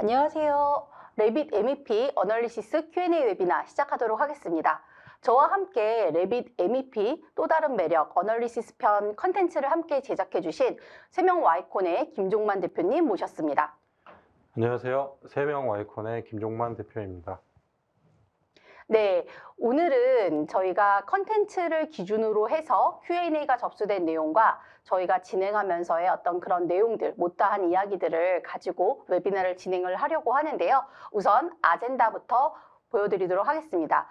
안녕하세요. 레빗 MEP 어널리시스 Q&A 웨비나 시작하도록 하겠습니다. 저와 함께 레빗 MEP 또 다른 매력 어널리시스 편 컨텐츠를 함께 제작해 주신 세명 와이콘의 김종만 대표님 모셨습니다. 안녕하세요. 세명 와이콘의 김종만 대표입니다. 네, 오늘은 저희가 컨텐츠를 기준으로 해서 Q&A가 접수된 내용과 저희가 진행하면서의 어떤 그런 내용들, 못다한 이야기들을 가지고 웨비나를 진행을 하려고 하는데요. 우선 아젠다부터 보여드리도록 하겠습니다.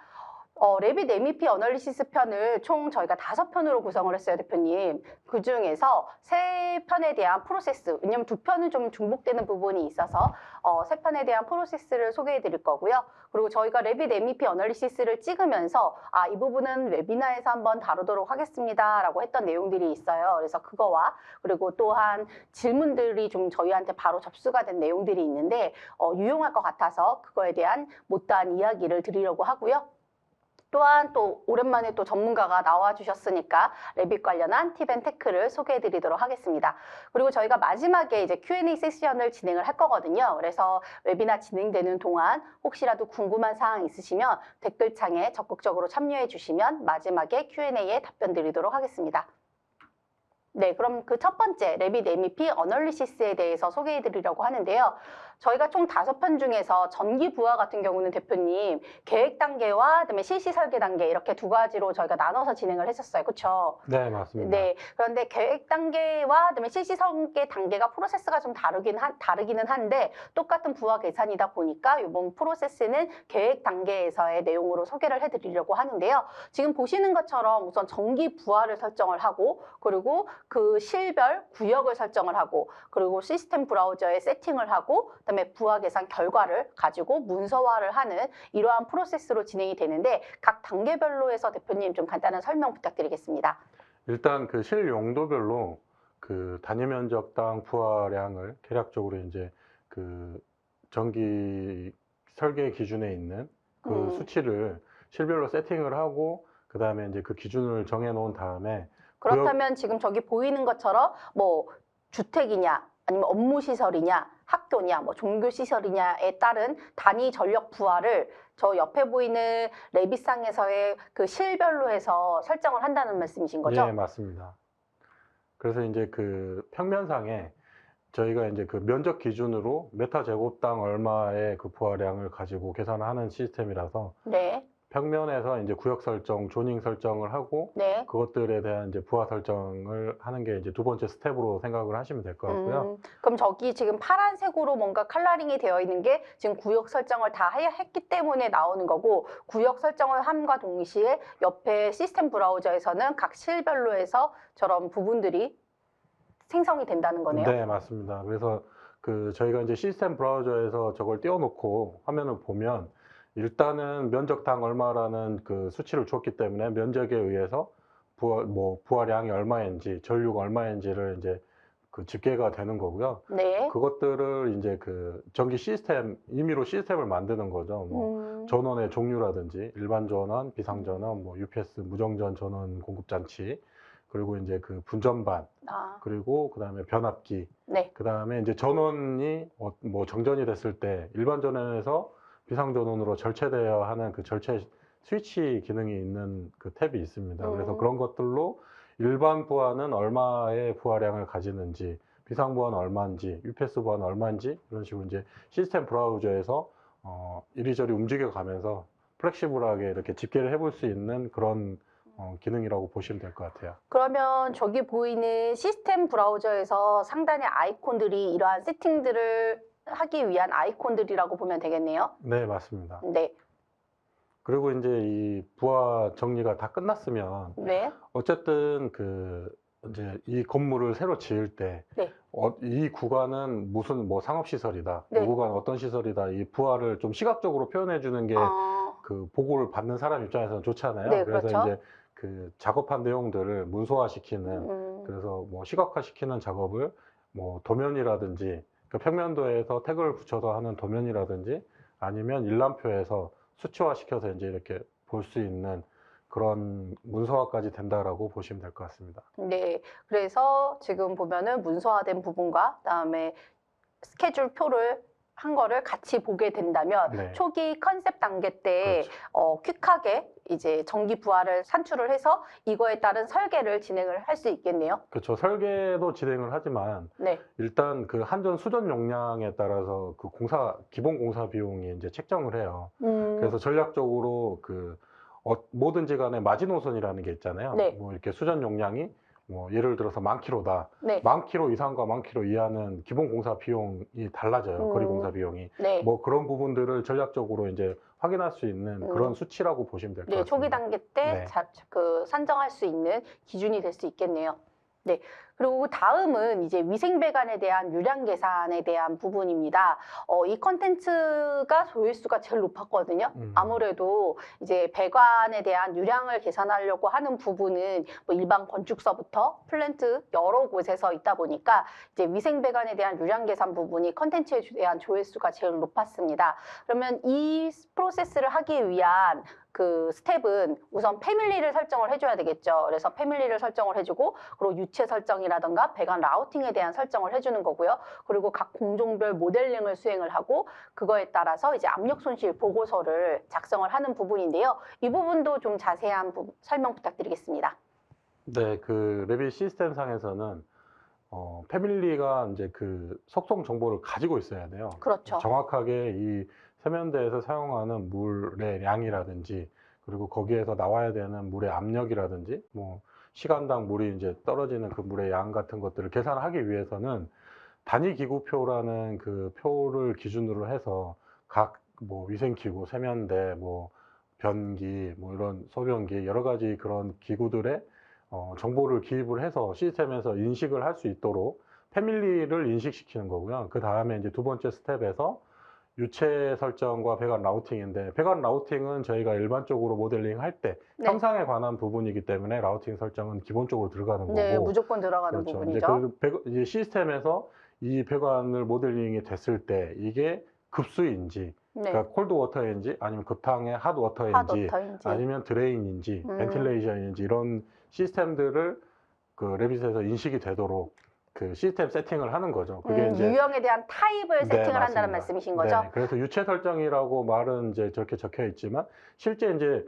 레빗 MEP 어널리시스 편을 총 저희가 5편으로 구성을 했어요, 대표님. 그중에서 3편에 대한 프로세스, 왜냐면 2편은 좀 중복되는 부분이 있어서 3편에 대한 프로세스를 소개해 드릴 거고요. 그리고 저희가 레빗 MEP 어널리시스를 찍으면서 이 부분은 웨비나에서 한번 다루도록 하겠습니다 라고 했던 내용들이 있어요. 그래서 그거와 그리고 또한 질문들이 좀 저희한테 바로 접수가 된 내용들이 있는데 유용할 것 같아서 그거에 대한 못다한 이야기를 드리려고 하고요. 또한 또 오랜만에 또 전문가가 나와주셨으니까 레빗 관련한 팁앤테크를 소개해드리도록 하겠습니다. 그리고 저희가 마지막에 이제 Q&A 세션을 진행을 할 거거든요. 그래서 웨비나 진행되는 동안 혹시라도 궁금한 사항 있으시면 댓글창에 적극적으로 참여해 주시면 마지막에 Q&A에 답변 드리도록 하겠습니다. 네, 그럼 그 첫 번째 레빗 MEP 어널리시스에 대해서 소개해 드리려고 하는데요. 저희가 총 5편 중에서 전기 부하 같은 경우는 대표님 계획 단계와 그다음에 실시 설계 단계 이렇게 2가지로 저희가 나눠서 진행을 했었어요. 그렇죠? 네, 맞습니다. 네, 그런데 계획 단계와 그다음에 실시 설계 단계가 프로세스가 좀 다르기는 한데 똑같은 부하 계산이다 보니까 이번 프로세스는 계획 단계에서의 내용으로 소개를 해드리려고 하는데요. 지금 보시는 것처럼 우선 전기 부하를 설정을 하고 그리고 그 실별 구역을 설정을 하고 그리고 시스템 브라우저에 세팅을 하고 그다음에 부하 계산 결과를 가지고 문서화를 하는 이러한 프로세스로 진행이 되는데 각 단계별로 해서 대표님 좀 간단한 설명 부탁드리겠습니다. 일단 그 실 용도별로 그 단위 면적당 부하량을 대략적으로 이제 그 전기 설계 기준에 있는 그 수치를 실별로 세팅을 하고 그 다음에 이제 그 기준을 정해 놓은 다음에 그렇다면 지금 저기 보이는 것처럼 뭐 주택이냐 아니면 업무시설이냐 학교냐 뭐 종교시설이냐에 따른 단위 전력 부하를 저 옆에 보이는 레빗상에서의 그 실별로 해서 설정을 한다는 말씀이신 거죠? 예, 맞습니다. 그래서 이제 그 평면상에 저희가 이제 그 면적 기준으로 메타 제곱당 얼마의 그 부하량을 가지고 계산하는 시스템이라서 네. 평면에서 이제 구역 설정, 조닝 설정을 하고 네. 그것들에 대한 이제 부하 설정을 하는 게 이제 2번째 스텝으로 생각을 하시면 될 것 같고요. 그럼 저기 지금 파란색으로 뭔가 컬러링이 되어 있는 게 지금 구역 설정을 다 했기 때문에 나오는 거고 구역 설정을 함과 동시에 옆에 시스템 브라우저에서는 각 실별로 해서 저런 부분들이 생성이 된다는 거네요. 네, 맞습니다. 그래서 그 저희가 이제 시스템 브라우저에서 저걸 띄워놓고 화면을 보면 일단은 면적당 얼마라는 그 수치를 줬기 때문에 면적에 의해서 부하량이 얼마인지 전류가 얼마인지를 이제 그 집계가 되는 거고요. 네. 그것들을 이제 그 전기 시스템 임의로 시스템을 만드는 거죠. 뭐 전원의 종류라든지 일반 전원, 비상 전원, 뭐 UPS 무정전 전원 공급 장치, 그리고 이제 그 분전반, 그리고 그다음에 변압기, 네. 그다음에 이제 전원이 뭐 정전이 됐을 때 일반 전원에서 비상 전원으로 절체되어야 하는 그 절체 스위치 기능이 있는 그 탭이 있습니다. 그래서 그런 것들로 일반 부하는 얼마의 부하량을 가지는지, 비상 부하는 얼마인지, UPS 부하는 얼마인지 이런 식으로 이제 시스템 브라우저에서 이리저리 움직여 가면서 플렉시블하게 이렇게 집계를 해볼 수 있는 그런 기능이라고 보시면 될 것 같아요. 그러면 저기 보이는 시스템 브라우저에서 상단의 아이콘들이 이러한 세팅들을 하기 위한 아이콘들이라고 보면 되겠네요. 네, 맞습니다. 네. 그리고 이제 이 부하 정리가 다 끝났으면 네. 어쨌든 그 이제 이 건물을 새로 지을 때 네. 이 구간은 무슨 뭐 상업시설이다, 네. 이 구간은 어떤 시설이다, 이 부하를 좀 시각적으로 표현해 주는 게 그 보고를 받는 사람 입장에서는 좋잖아요. 네, 그래서 그렇죠. 이제 그 작업한 내용들을 문서화시키는 그래서 뭐 시각화시키는 작업을 뭐 도면이라든지 그 평면도에서 태그를 붙여서 하는 도면이라든지 아니면 일람표에서 수치화시켜서 이제 이렇게 볼 수 있는 그런 문서화까지 된다라고 보시면 될 것 같습니다. 네. 그래서 지금 보면은 문서화된 부분과 그다음에 스케줄 표를 한 거를 같이 보게 된다면 네. 초기 컨셉 단계 때 그렇죠. 퀵하게 이제 전기 부하를 산출을 해서 이거에 따른 설계를 진행을 할 수 있겠네요. 그렇죠. 설계도 진행을 하지만 네. 일단 그 한전 수전 용량에 따라서 그 기본 공사 비용이 이제 책정을 해요. 그래서 전략적으로 뭐든지 간에 마지노선이라는 게 있잖아요. 네. 뭐 이렇게 수전 용량이 뭐 예를 들어서 10,000km다. 네. 10,000km 이상과 10,000km 이하는 기본 공사 비용이 달라져요. 거리 공사 비용이. 네. 뭐 그런 부분들을 전략적으로 이제 확인할 수 있는 그런 수치라고 보시면 될 것 네, 같습니다. 초기 단계 때 네. 산정할 수 있는 기준이 될 수 있겠네요. 네. 그리고 다음은 이제 위생 배관에 대한 유량 계산에 대한 부분입니다. 이 컨텐츠가 조회수가 제일 높았거든요. 아무래도 이제 배관에 대한 유량을 계산하려고 하는 부분은 뭐 일반 건축서부터 플랜트 여러 곳에서 있다 보니까 이제 위생 배관에 대한 유량 계산 부분이 컨텐츠에 대한 조회수가 제일 높았습니다. 그러면 이 프로세스를 하기 위한 그 스텝은 우선 패밀리를 설정을 해줘야 되겠죠. 그래서 패밀리를 설정을 해주고 그리고 유체 설정이라던가 배관 라우팅에 대한 설정을 해주는 거고요. 그리고 각 공종별 모델링을 수행을 하고 그거에 따라서 이제 압력 손실 보고서를 작성을 하는 부분인데요. 이 부분도 좀 자세한 설명 부탁드리겠습니다. 네, 그 레빗 시스템 상에서는 패밀리가 이제 그 속성 정보를 가지고 있어야 돼요. 그렇죠. 정확하게 이 세면대에서 사용하는 물의 양이라든지 그리고 거기에서 나와야 되는 물의 압력이라든지 뭐 시간당 물이 이제 떨어지는 그 물의 양 같은 것들을 계산하기 위해서는 단위 기구표라는 그 표를 기준으로 해서 각 뭐 위생기구, 세면대, 뭐 변기, 뭐 이런 소변기 여러 가지 그런 기구들의 정보를 기입을 해서 시스템에서 인식을 할 수 있도록 패밀리를 인식시키는 거고요. 그 다음에 이제 두 번째 스텝에서 유체 설정과 배관 라우팅인데 배관 라우팅은 저희가 일반적으로 모델링 할 때 형상에 관한 부분이기 때문에 라우팅 설정은 기본적으로 들어가는 거고 네, 무조건 들어가는 그렇죠. 부분이죠. 이제 시스템에서 이 배관을 모델링이 됐을 때 이게 급수인지 그러니까 콜드 워터인지 아니면 급탕의 핫 워터인지 아니면 드레인인지 벤틸레이션인지 이런 시스템들을 그 레빗에서 인식이 되도록 그 시스템 세팅을 하는 거죠. 그게 이제 유형에 대한 타입을 세팅을 한다는 말씀이신 거죠? 네, 그래서 유체 설정이라고 말은 이제 저렇게 적혀 있지만 실제 이제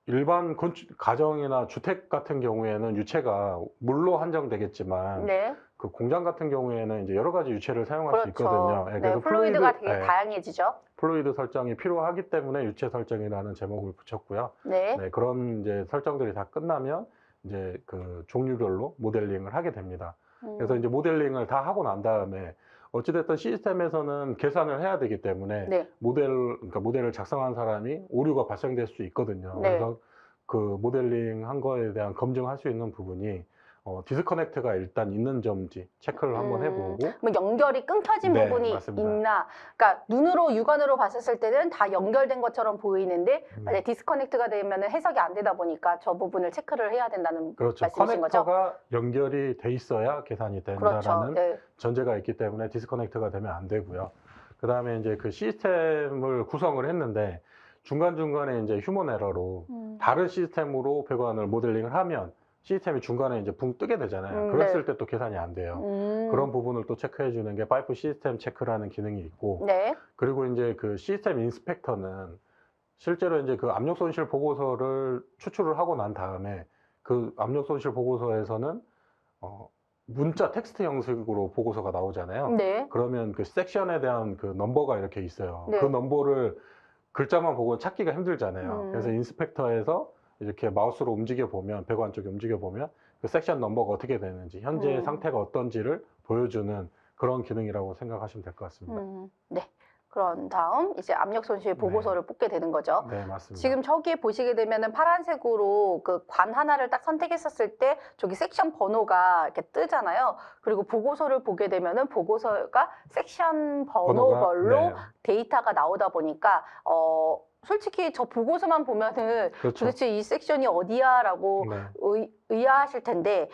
일반 건축 가정이나 주택 같은 경우에는 유체가 물로 한정되겠지만 그 공장 같은 경우에는 이제 여러 가지 유체를 사용할 수 있거든요. 네, 그래서 플루이드가 되게 다양해지죠. 플루이드 설정이 필요하기 때문에 유체 설정이라는 제목을 붙였고요. 네, 그런 이제 설정들이 다 끝나면 이제 그 종류별로 모델링을 하게 됩니다. 그래서 이제 모델링을 다 하고 난 다음에 어찌됐든 시스템에서는 계산을 해야 되기 때문에 그러니까 모델을 작성한 사람이 오류가 발생될 수 있거든요. 그래서 그 모델링 한 거에 대한 검증할 수 있는 부분이 디스커넥트가 일단 있는지인지 체크를 한번 해보고 뭐 연결이 끊겨진 부분이 있나 그러니까 눈으로 육안으로 봤을 때는 다 연결된 것처럼 보이는데 만약에 디스커넥트가 되면 해석이 안 되다 보니까 저 부분을 체크를 해야 된다는 말씀이신 거죠? 커넥터가 연결이 돼 있어야 계산이 된다라는 전제가 있기 때문에 디스커넥트가 되면 안 되고요. 그 다음에 이제 그 시스템을 구성을 했는데 중간중간에 이제 휴먼 에러로 다른 시스템으로 배관을 모델링을 하면 시스템이 중간에 이제 붕 뜨게 되잖아요. 그랬을 때 또 계산이 안 돼요. 그런 부분을 또 체크해 주는 게 파이프 시스템 체크라는 기능이 있고 그리고 이제 그 시스템 인스펙터는 실제로 이제 그 압력 손실 보고서를 추출을 하고 난 다음에 그 압력 손실 보고서에서는 문자 텍스트 형식으로 보고서가 나오잖아요. 그러면 그 섹션에 대한 그 넘버가 이렇게 있어요. 그 넘버를 글자만 보고 찾기가 힘들잖아요. 그래서 인스펙터에서 이렇게 마우스로 움직여 보면 배관 쪽에 움직여 보면 그 섹션 넘버가 어떻게 되는지 현재 상태가 어떤지를 보여주는 그런 기능이라고 생각하시면 될 것 같습니다. 네. 그런 다음 이제 압력 손실 보고서를 뽑게 되는 거죠. 네, 맞습니다. 지금 저기에 보시게 되면은 파란색으로 그 관 하나를 딱 선택했었을 때 저기 섹션 번호가 이렇게 뜨잖아요. 그리고 보고서를 보게 되면은 보고서가 섹션 번호별로 데이터가 나오다 보니까 솔직히 저 보고서만 보면은 도대체 이 섹션이 어디야라고 의아하실 텐데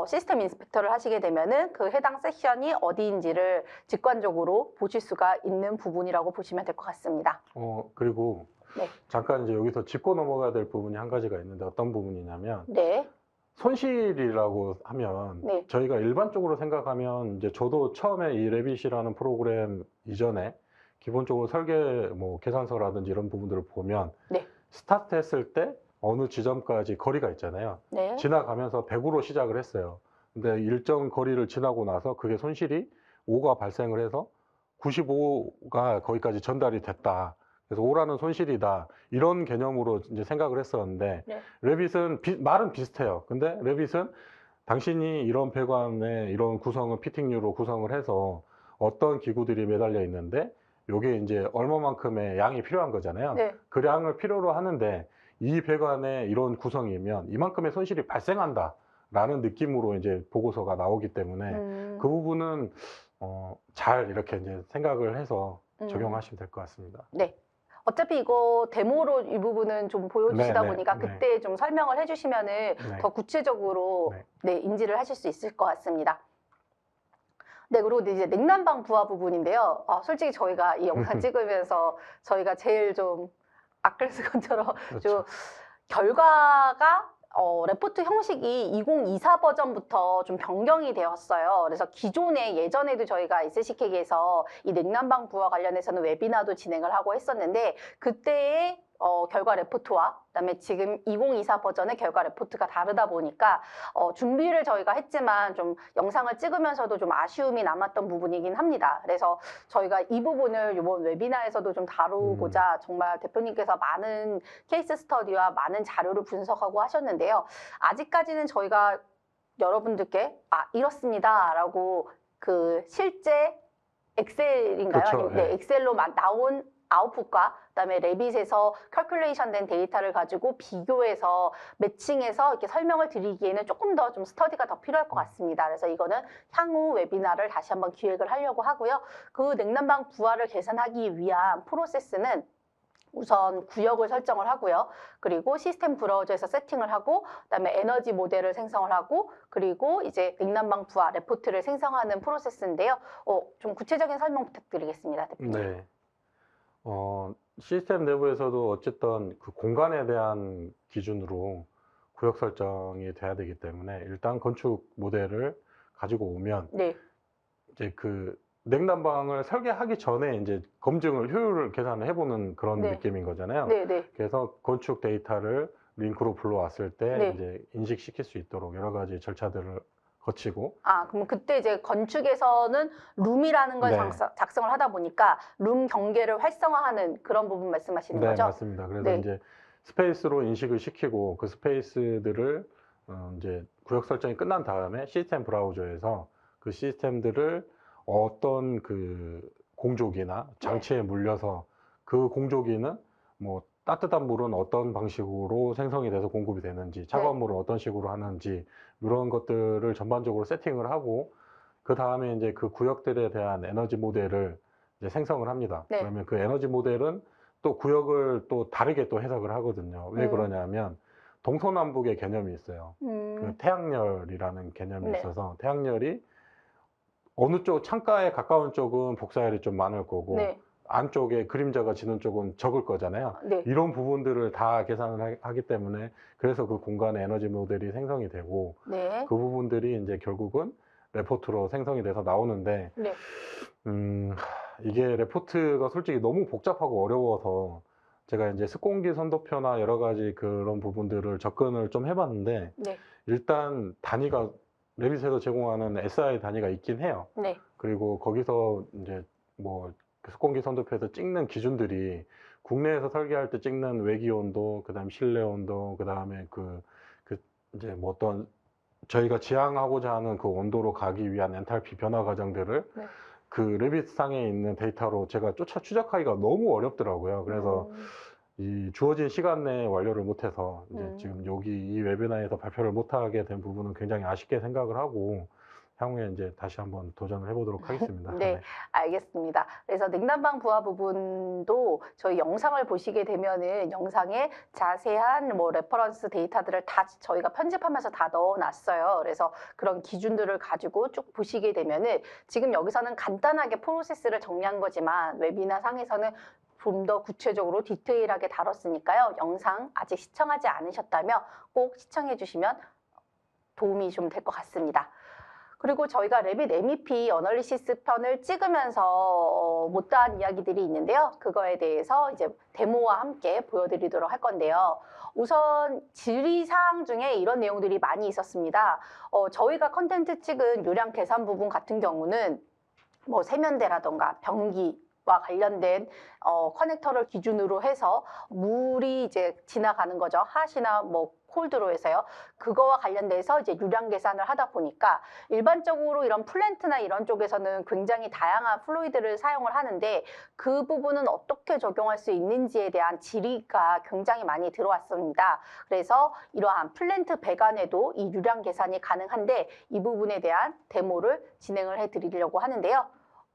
시스템 인스펙터를 하시게 되면은 그 해당 섹션이 어디인지를 직관적으로 보실 수가 있는 부분이라고 보시면 될 것 같습니다. 그리고 잠깐 이제 여기서 짚고 넘어가야 될 부분이 한 가지가 있는데 어떤 부분이냐면 손실이라고 하면 네. 저희가 일반적으로 생각하면 이제 저도 처음에 이 레빗이라는 프로그램 이전에 기본적으로 설계 뭐 계산서라든지 이런 부분들을 보면 네. 스타트 했을 때 어느 지점까지 거리가 있잖아요. 네. 지나가면서 100으로 시작을 했어요. 근데 일정 거리를 지나고 나서 그게 손실이 5가 발생을 해서 95가 거기까지 전달이 됐다. 그래서 5라는 손실이다. 이런 개념으로 이제 생각을 했었는데 네. 레빗은 말은 비슷해요. 근데 레빗은 당신이 이런 배관에 이런 구성을 피팅류로 구성을 해서 어떤 기구들이 매달려 있는데 요게 이제 얼마만큼의 양이 필요한 거잖아요. 네. 그 양을 필요로 하는데 이 배관에 이런 구성이면 이만큼의 손실이 발생한다 라는 느낌으로 이제 보고서가 나오기 때문에 그 부분은 잘 이렇게 이제 생각을 해서 적용하시면 될 것 같습니다. 네. 어차피 이거 데모로 이 부분은 좀 보여주시다 네, 네, 보니까 네. 그때 좀 설명을 해주시면은 네. 더 구체적으로 네. 네, 인지를 하실 수 있을 것 같습니다. 네, 그리고 이제 냉난방 부하 부분인데요. 솔직히 저희가 이 영상 찍으면서 저희가 제일 좀 아끌 쓰 것처럼 좀 그렇죠. 결과가 레포트 형식이 2024 버전부터 좀 변경이 되었어요. 그래서 기존에 예전에도 저희가 SCK에서 이 냉난방 부와 관련해서는 웨비나도 진행을 하고 했었는데 그때의 결과 레포트와 그다음에 지금 2024 버전의 결과 레포트가 다르다 보니까 준비를 저희가 했지만 좀 영상을 찍으면서도 좀 아쉬움이 남았던 부분이긴 합니다. 그래서 저희가 이 부분을 이번 웨비나에서도 좀 다루고자 정말 대표님께서 많은 케이스 스터디와 많은 자료를 분석하고 하셨는데요. 아직까지는 저희가 여러분들께 이렇습니다라고 그 실제 엑셀인가요? 그렇죠. 아니면 네, 네. 엑셀로 나온 아웃풋과 그다음에 레빗에서 컬큘레이션 된 데이터를 가지고 비교해서 매칭해서 이렇게 설명을 드리기에는 조금 더 좀 스터디가 더 필요할 것 같습니다. 그래서 이거는 향후 웨비나를 다시 한번 기획을 하려고 하고요. 그 냉난방 부하를 계산하기 위한 프로세스는 우선 구역을 설정을 하고요. 그리고 시스템 브라우저에서 세팅을 하고 그다음에 에너지 모델을 생성을 하고 그리고 이제 냉난방 부하 레포트를 생성하는 프로세스인데요. 좀 구체적인 설명 부탁드리겠습니다, 대표님. 네. 시스템 내부에서도 어쨌든 그 공간에 대한 기준으로 구역 설정이 돼야 되기 때문에 일단 건축 모델을 가지고 오면 네. 이제 그 냉난방을 설계하기 전에 이제 검증을 효율을 계산을 해보는 그런 네. 느낌인 거잖아요. 네, 네. 그래서 건축 데이터를 링크로 불러왔을 때 네. 이제 인식시킬 수 있도록 여러 가지 절차들을 거치고 그럼 그때 이제 건축에서는 룸이라는 걸 네. 작성을 하다 보니까 룸 경계를 활성화하는 그런 부분 말씀하시는 네, 거죠? 맞습니다. 그래서 네. 이제 스페이스로 인식을 시키고 그 스페이스들을 이제 구역 설정이 끝난 다음에 시스템 브라우저에서 그 시스템들을 어떤 그 공조기나 장치에 물려서 그 공조기는 뭐 따뜻한 물은 어떤 방식으로 생성이 돼서 공급이 되는지, 차가운 물은 어떤 식으로 하는지 이런 것들을 전반적으로 세팅을 하고 그 다음에 이제 그 구역들에 대한 에너지 모델을 이제 생성을 합니다. 네. 그러면 그 에너지 모델은 또 구역을 또 다르게 또 해석을 하거든요. 왜 그러냐면 동서남북의 개념이 있어요. 그 태양열이라는 개념이 네. 있어서 태양열이 어느 쪽 창가에 가까운 쪽은 복사열이 좀 많을 거고 네. 안쪽에 그림자가 지는 쪽은 적을 거잖아요. 네. 이런 부분들을 다 계산을 하기 때문에 그래서 그 공간의 에너지 모델이 생성이 되고 네. 그 부분들이 이제 결국은 레포트로 생성이 돼서 나오는데 네. 이게 레포트가 솔직히 너무 복잡하고 어려워서 제가 이제 습공기 선도표나 여러 가지 그런 부분들을 접근을 좀 해봤는데 네. 일단 단위가 레빗에서 제공하는 SI 단위가 있긴 해요. 네. 그리고 거기서 이제 뭐 습공기 선도표에서 찍는 기준들이 국내에서 설계할 때 찍는 외기 온도, 그다음 실내 온도, 그다음에 그 이제 뭐 어떤 저희가 지향하고자 하는 그 온도로 가기 위한 엔탈피 변화 과정들을 네. 그 레빗 상에 있는 데이터로 제가 추적하기가 너무 어렵더라고요. 그래서 이 주어진 시간 내에 완료를 못해서 이제 지금 여기 이 웨비나에서 발표를 못하게 된 부분은 굉장히 아쉽게 생각을 하고 향후에 이제 다시 한번 도전을 해보도록 하겠습니다. 네, 알겠습니다. 그래서 냉난방 부하 부분도 저희 영상을 보시게 되면은 영상에 자세한 뭐 레퍼런스 데이터들을 다 저희가 편집하면서 다 넣어놨어요. 그래서 그런 기준들을 가지고 쭉 보시게 되면은 지금 여기서는 간단하게 프로세스를 정리한 거지만 웨비나 상에서는 좀 더 구체적으로 디테일하게 다뤘으니까요. 영상 아직 시청하지 않으셨다면 꼭 시청해 주시면 도움이 좀 될 것 같습니다. 그리고 저희가 레빗 MEP 어널리시스 편을 찍으면서 못다한 이야기들이 있는데요. 그거에 대해서 이제 데모와 함께 보여드리도록 할 건데요. 우선 질의사항 중에 이런 내용들이 많이 있었습니다. 저희가 컨텐츠 찍은 유량 계산 부분 같은 경우는 뭐 세면대라던가 변기와 관련된 커넥터를 기준으로 해서 물이 이제 지나가는 거죠. 핫이나 뭐 콜드로 해서요. 그거와 관련돼서 이제 유량 계산을 하다 보니까 일반적으로 이런 플랜트나 이런 쪽에서는 굉장히 다양한 플루이드를 사용을 하는데 그 부분은 어떻게 적용할 수 있는지에 대한 질의가 굉장히 많이 들어왔습니다. 그래서 이러한 플랜트 배관에도 이 유량 계산이 가능한데 이 부분에 대한 데모를 진행을 해드리려고 하는데요.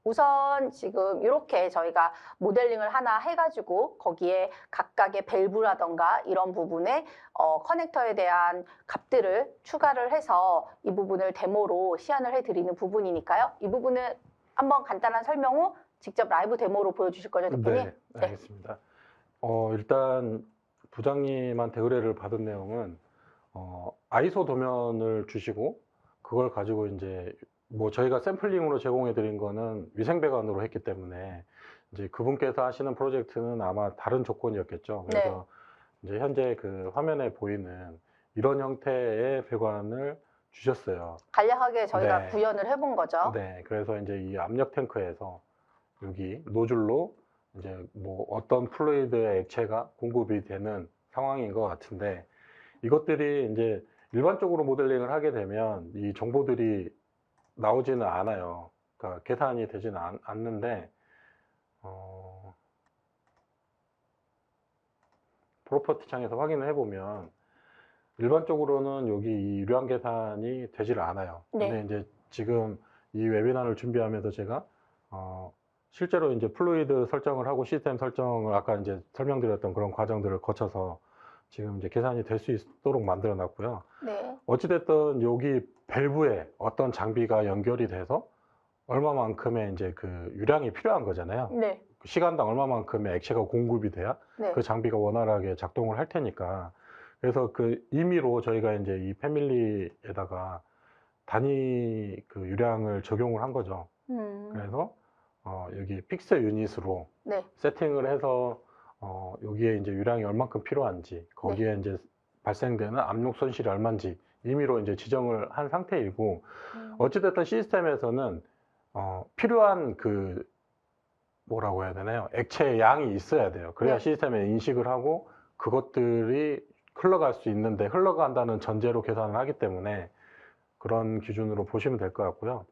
우선 지금 이렇게 저희가 모델링을 하나 해가지고 거기에 각각의 밸브라던가 이런 부분에 커넥터에 대한 값들을 추가를 해서 이 부분을 데모로 시연을 해드리는 부분이니까요. 이 부분은 한번 간단한 설명 후 직접 라이브 데모로 보여주실 거죠, 대표님? 네, 알겠습니다. 일단 부장님한테 의뢰를 받은 내용은 아이소 도면을 주시고 그걸 가지고 이제 뭐 저희가 샘플링으로 제공해 드린 거는 위생 배관으로 했기 때문에 이제 그분께서 하시는 프로젝트는 아마 다른 조건이었겠죠. 그래서 이제 현재 그 화면에 보이는 이런 형태의 배관을 주셨어요. 간략하게 저희가 네. 구현을 해본 거죠. 네, 그래서 이제 이 압력 탱크에서 여기 노즐로 이제 뭐 어떤 플루이드의 액체가 공급이 되는 상황인 것 같은데 이것들이 이제 일반적으로 모델링을 하게 되면 이 정보들이 나오지는 않아요. 그러니까 계산이 되지는 않는데 프로퍼티 창에서 확인을 해보면 일반적으로는 여기 이 유량 계산이 되지를 않아요. 네. 근데 이제 지금 이 웨비나를 준비하면서 제가 실제로 이제 플루이드 설정을 하고 시스템 설정을 아까 이제 설명드렸던 그런 과정들을 거쳐서 지금 이제 계산이 될 수 있도록 만들어 놨고요. 네. 어찌됐든 여기 밸브에 어떤 장비가 연결이 돼서 얼마만큼의 이제 그 유량이 필요한 거잖아요. 네. 시간당 얼마만큼의 액체가 공급이 돼야 네. 그 장비가 원활하게 작동을 할 테니까. 그래서 그 임의로 저희가 이제 이 패밀리에다가 단위 그 유량을 적용을 한 거죠. 그래서 여기 픽스 유닛으로 네. 세팅을 해서 여기에 이제 유량이 얼만큼 필요한지 거기에 이제 발생되는 압력 손실이 얼마인지 임의로 이제 지정을 한 상태이고 어찌됐든 시스템에서는 필요한 그 뭐라고 해야 되나요? 액체의 양이 있어야 돼요. 그래야 네. 시스템에 인식을 하고 그것들이 흘러갈 수 있는데 흘러간다는 전제로 계산을 하기 때문에 그런 기준으로 보시면 될 것 같고요.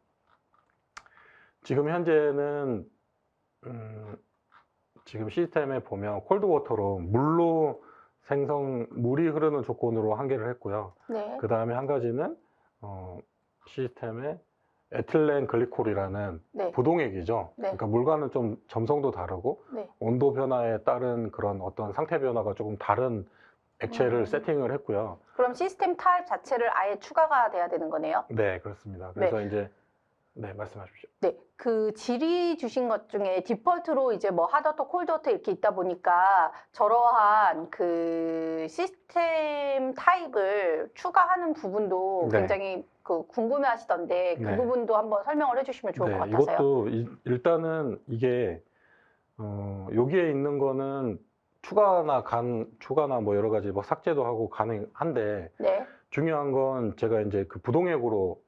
지금 현재는 지금 시스템에 보면 콜드워터로 물로 물이 흐르는 조건으로 한계를 했고요. 네. 그 다음에 한 가지는 시스템에 에틸렌 글리콜이라는 네. 부동액이죠. 네. 그러니까 물과는 좀 점성도 다르고 네. 온도 변화에 따른 그런 어떤 상태 변화가 조금 다른 액체를 세팅을 했고요. 그럼 시스템 타입 자체를 아예 추가가 돼야 되는 거네요? 네, 그렇습니다. 그래서 이제 말씀하십시오. 네, 그 질의 주신 것 중에 디폴트로 이제 뭐 핫워터, 콜드워터 이렇게 있다 보니까 저러한 그 시스템 타입을 추가하는 부분도 네. 굉장히 그 궁금해 하시던데 그 네. 부분도 한번 설명을 해주시면 좋을 것 같아서요. 이것도 일단은 이게 여기에 있는 거는 추가나 뭐 여러 가지 뭐 삭제도 하고 가능한데 네, 중요한 건 제가 이제 그 부동액으로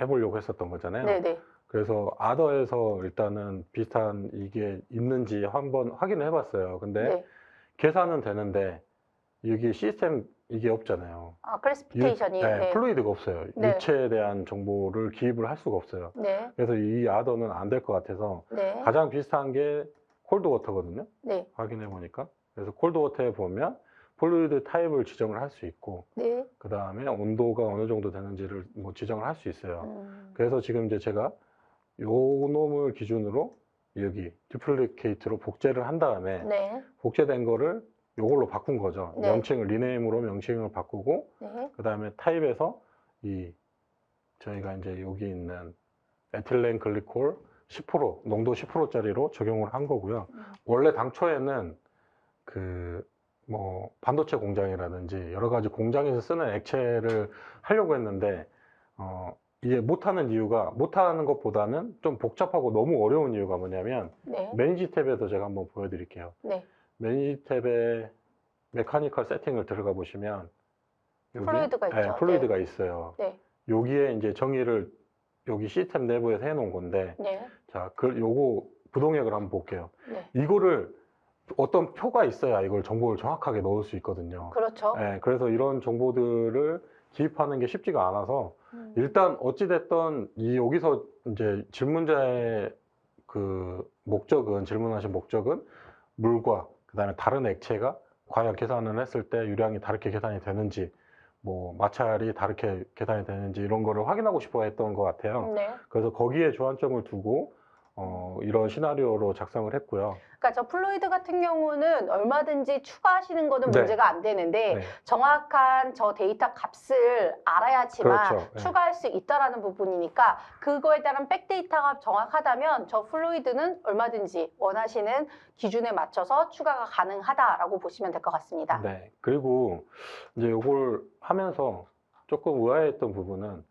해보려고 했었던 거잖아요. 네, 네, 그래서 아더에서 일단은 비슷한 이게 있는지 한번 확인을 해봤어요. 근데 네. 계산은 되는데 여기 시스템 이게 없잖아요. 아, 클래시피케이션이. 네, 플루이드가 없어요. 네. 유체에 대한 정보를 기입을 할 수가 없어요. 네, 그래서 이 아더는 안 될 것 같아서 네, 가장 비슷한 게 콜드워터거든요. 네, 확인해 보니까. 그래서 콜드워터에 보면 플루이드 타입을 지정을 할 수 있고 네. 그 다음에 온도가 어느 정도 되는지를 뭐 지정을 할 수 있어요. 그래서 지금 이제 제가 요 놈을 기준으로 여기 듀플리케이트로 복제를 한 다음에 네, 복제된 거를 요걸로 바꾼 거죠. 네. 명칭을 리네임으로 명칭을 바꾸고 네, 그 다음에 타입에서 저희가 이제 여기 있는 에틸렌 글리콜 10% 농도 10%짜리로 적용을 한 거고요. 원래 당초에는 그 뭐 뭐 반도체 공장이라든지 여러 가지 공장에서 쓰는 액체를 하려고 했는데 이게 못하는 이유가, 못하는 것보다는 좀 복잡하고 너무 어려운 이유가 뭐냐면, 네. 매니지 탭에서 제가 한번 보여드릴게요. 네. 매니지 탭에 메카니컬 세팅을 들어가 보시면 여기 플루이드가 네, 있죠. 플루이드가 있어요. 네. 여기에 이제 정의를 여기 시스템 내부에서 해놓은 건데, 네. 자, 요거 부동액을 한번 볼게요. 네. 이거를 어떤 표가 있어야 이걸 정보를 정확하게 넣을 수 있거든요. 그렇죠. 네, 그래서 이런 정보들을 기입하는 게 쉽지가 않아서 일단 어찌됐든 여기서 이제 질문자의 그 목적은, 질문하신 목적은 물과 그다음에 다른 액체가 과연 계산을 했을 때 유량이 다르게 계산이 되는지, 뭐 마찰이 다르게 계산이 되는지 이런 거를 확인하고 싶어 했던 것 같아요. 네. 그래서 거기에 주안점을 두고 이런 시나리오로 작성을 했고요. 그러니까 저 플루이드 같은 경우는 얼마든지 추가하시는 거는 네. 문제가 안 되는데 네. 정확한 저 데이터 값을 알아야지만 그렇죠. 네. 추가할 수 있다라는 부분이니까 그거에 따른 백데이터가 정확하다면 저 플루이드는 얼마든지 원하시는 기준에 맞춰서 추가가 가능하다라고 보시면 될 것 같습니다. 네. 그리고 이제 이걸 하면서 조금 의아했던 부분은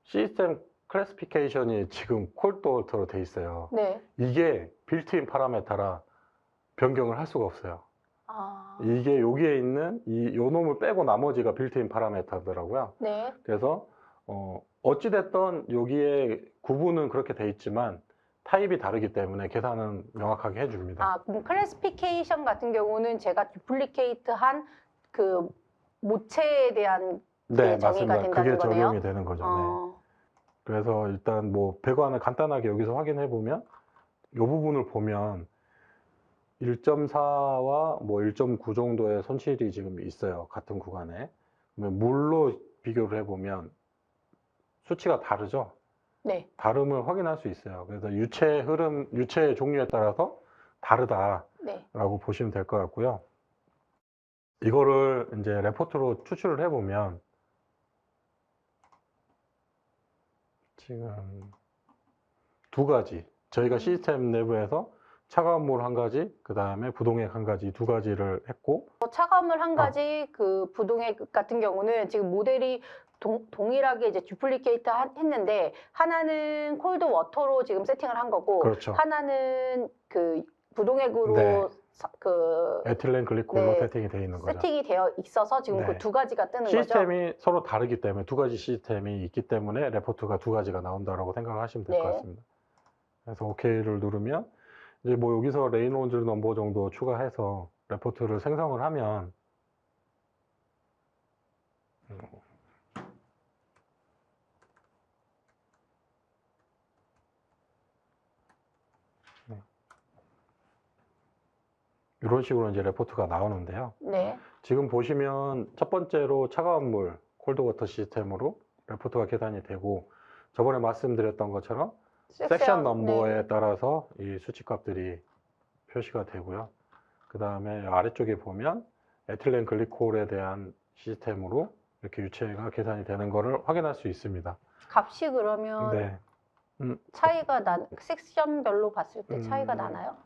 시스템 클래시피케이션이 지금 콜드워터로 돼 있어요. 네. 이게 빌트인 파라메타라 변경을 할 수가 없어요. 아, 이게 여기에 있는 요 놈을 빼고 나머지가 빌트인 파라메타더라고요. 네. 그래서 어찌됐든 여기에 구분은 그렇게 돼 있지만 타입이 다르기 때문에 계산은 명확하게 해줍니다. 아, 그럼 클래시피케이션 같은 경우는 제가 듀플리케이트한 그 모체에 대한 네, 정의가 맞습니다. 된다는 그게 거네요. 적용이 되는 거죠. 네. 그래서 일단 뭐 배관을 간단하게 여기서 확인해 보면 이 부분을 보면 1.4와 뭐 1.9 정도의 손실이 지금 있어요. 같은 구간에. 그러면 물로 비교를 해 보면 수치가 다르죠. 네. 다름을 확인할 수 있어요. 그래서 유체 흐름, 유체의 종류에 따라서 다르다라고 네. 보시면 될 것 같고요. 이거를 이제 레포트로 추출을 해 보면 지금 두 가지, 저희가 시스템 내부에서 차가운 물 한 가지, 그 다음에 부동액 한 가지, 두 가지를 했고, 차가운 물 한 가지 그 부동액 같은 경우는 지금 모델이 동일하게 이제 듀플리케이트 했는데 하나는 콜드 워터로 지금 세팅을 한 거고 그렇죠. 하나는 그 부동액으로 네. 그 에틸렌 글리콜로 네, 세팅이 되어 있는 거죠. 세팅이 되어 있어서 지금 네. 그 두 가지가 뜨는 거죠. 시스템이 서로 다르기 때문에, 두 가지 시스템이 있기 때문에 레포트가 두 가지가 나온다라고 생각하시면 될 것 네. 같습니다. 그래서 OK를 누르면 이제 뭐 여기서 레이놀즈 넘버 정도 추가해서 레포트를 생성을 하면 이런 식으로 이제 레포트가 나오는데요. 네. 지금 보시면 첫 번째로 차가운 물 콜드워터 시스템으로 레포트가 계산이 되고, 저번에 말씀드렸던 것처럼 섹션 넘버에 따라서 이 수치값들이 표시가 되고요. 그 다음에 아래쪽에 보면 에틸렌 글리콜에 대한 시스템으로 이렇게 유체가 계산이 되는 것을 확인할 수 있습니다. 값이 그러면 네. 차이가 섹션별로 봤을 때 차이가 나나요?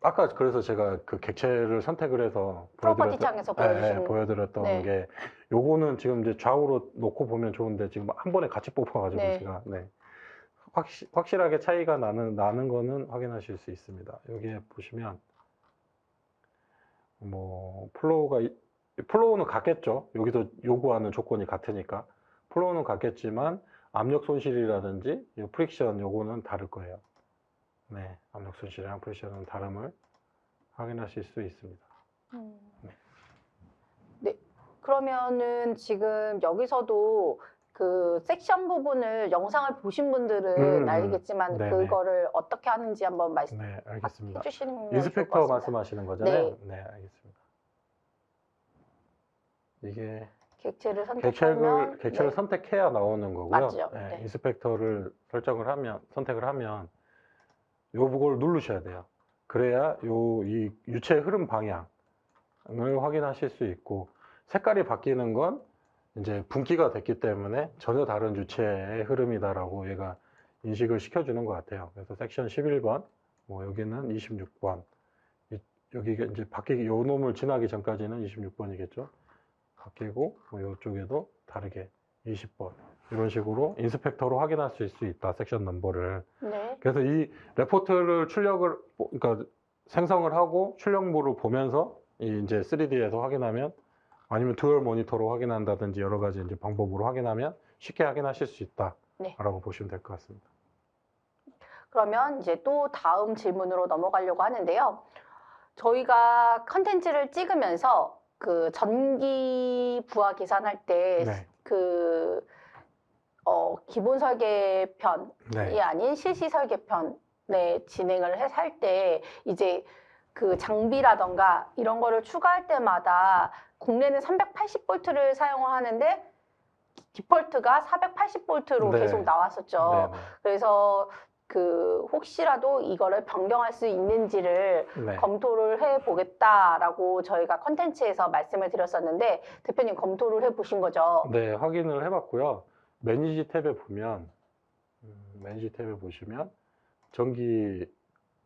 아까 그래서 제가 그 객체를 선택을 해서 프로퍼티 창에서 보여드렸던 네. 게, 요거는 지금 이제 좌우로 놓고 보면 좋은데 지금 한 번에 같이 뽑아가지고 네. 제가 확실하게 차이가 나는 거는 확인하실 수 있습니다. 여기에 보시면 뭐 플로우는 같겠죠. 여기서 요구하는 조건이 같으니까 플로우는 같겠지만 압력 손실이라든지 이 프릭션 요거는 다를 거예요. 네, 압력 손실이랑 프레셔는 다름을 확인하실 수 있습니다. 네. 그러면은 지금 여기서도 그 섹션 부분을 영상을 보신 분들은 알겠지만 네네. 그거를 어떻게 하는지 한번 네, 알겠습니다. 해주시는 게 좋을 것 인스펙터 같습니다. 말씀하시는 거잖아요. 네. 네, 알겠습니다. 이게 객체를 선택하면 객체를 네. 선택해야 나오는 거고요. 맞죠. 네, 네. 인스펙터를 선택을 하면 요걸 누르셔야 돼요. 그래야 이 유체의 흐름 방향을 확인하실 수 있고, 색깔이 바뀌는 건 이제 분기가 됐기 때문에 전혀 다른 유체의 흐름이다라고 얘가 인식을 시켜주는 것 같아요. 그래서 섹션 11번, 뭐 여기는 26번, 여기가 이제 바뀌기, 요 놈을 지나기 전까지는 26번이겠죠. 바뀌고 뭐 이쪽에도 다르게 20번 이런 식으로 인스펙터로 확인할 수 있다, 섹션 넘버를. 네. 그래서 이 레포트를 그러니까 생성을 하고 출력물을 보면서 이제 3D에서 확인하면, 아니면 듀얼 모니터로 확인한다든지 여러 가지 이제 방법으로 확인하면 쉽게 확인하실 수 있다라고 네. 보시면 될 것 같습니다. 그러면 이제 또 다음 질문으로 넘어가려고 하는데요. 저희가 컨텐츠를 찍으면서 그 전기 부하 계산할 때 네. 그 기본 설계편이 네. 아닌 실시 설계편에 진행을 할 때 이제 그 장비라던가 이런 거를 추가할 때마다 국내는 380볼트를 사용을 하는데 디폴트가 480볼트로 네. 계속 나왔었죠. 네. 그래서 그 혹시라도 이거를 변경할 수 있는지를 네. 검토를 해보겠다라고 저희가 컨텐츠에서 말씀을 드렸었는데 대표님 검토를 해보신 거죠? 네, 확인을 해봤고요. 매니지 탭에 보면, 매니지 탭에 보시면 전기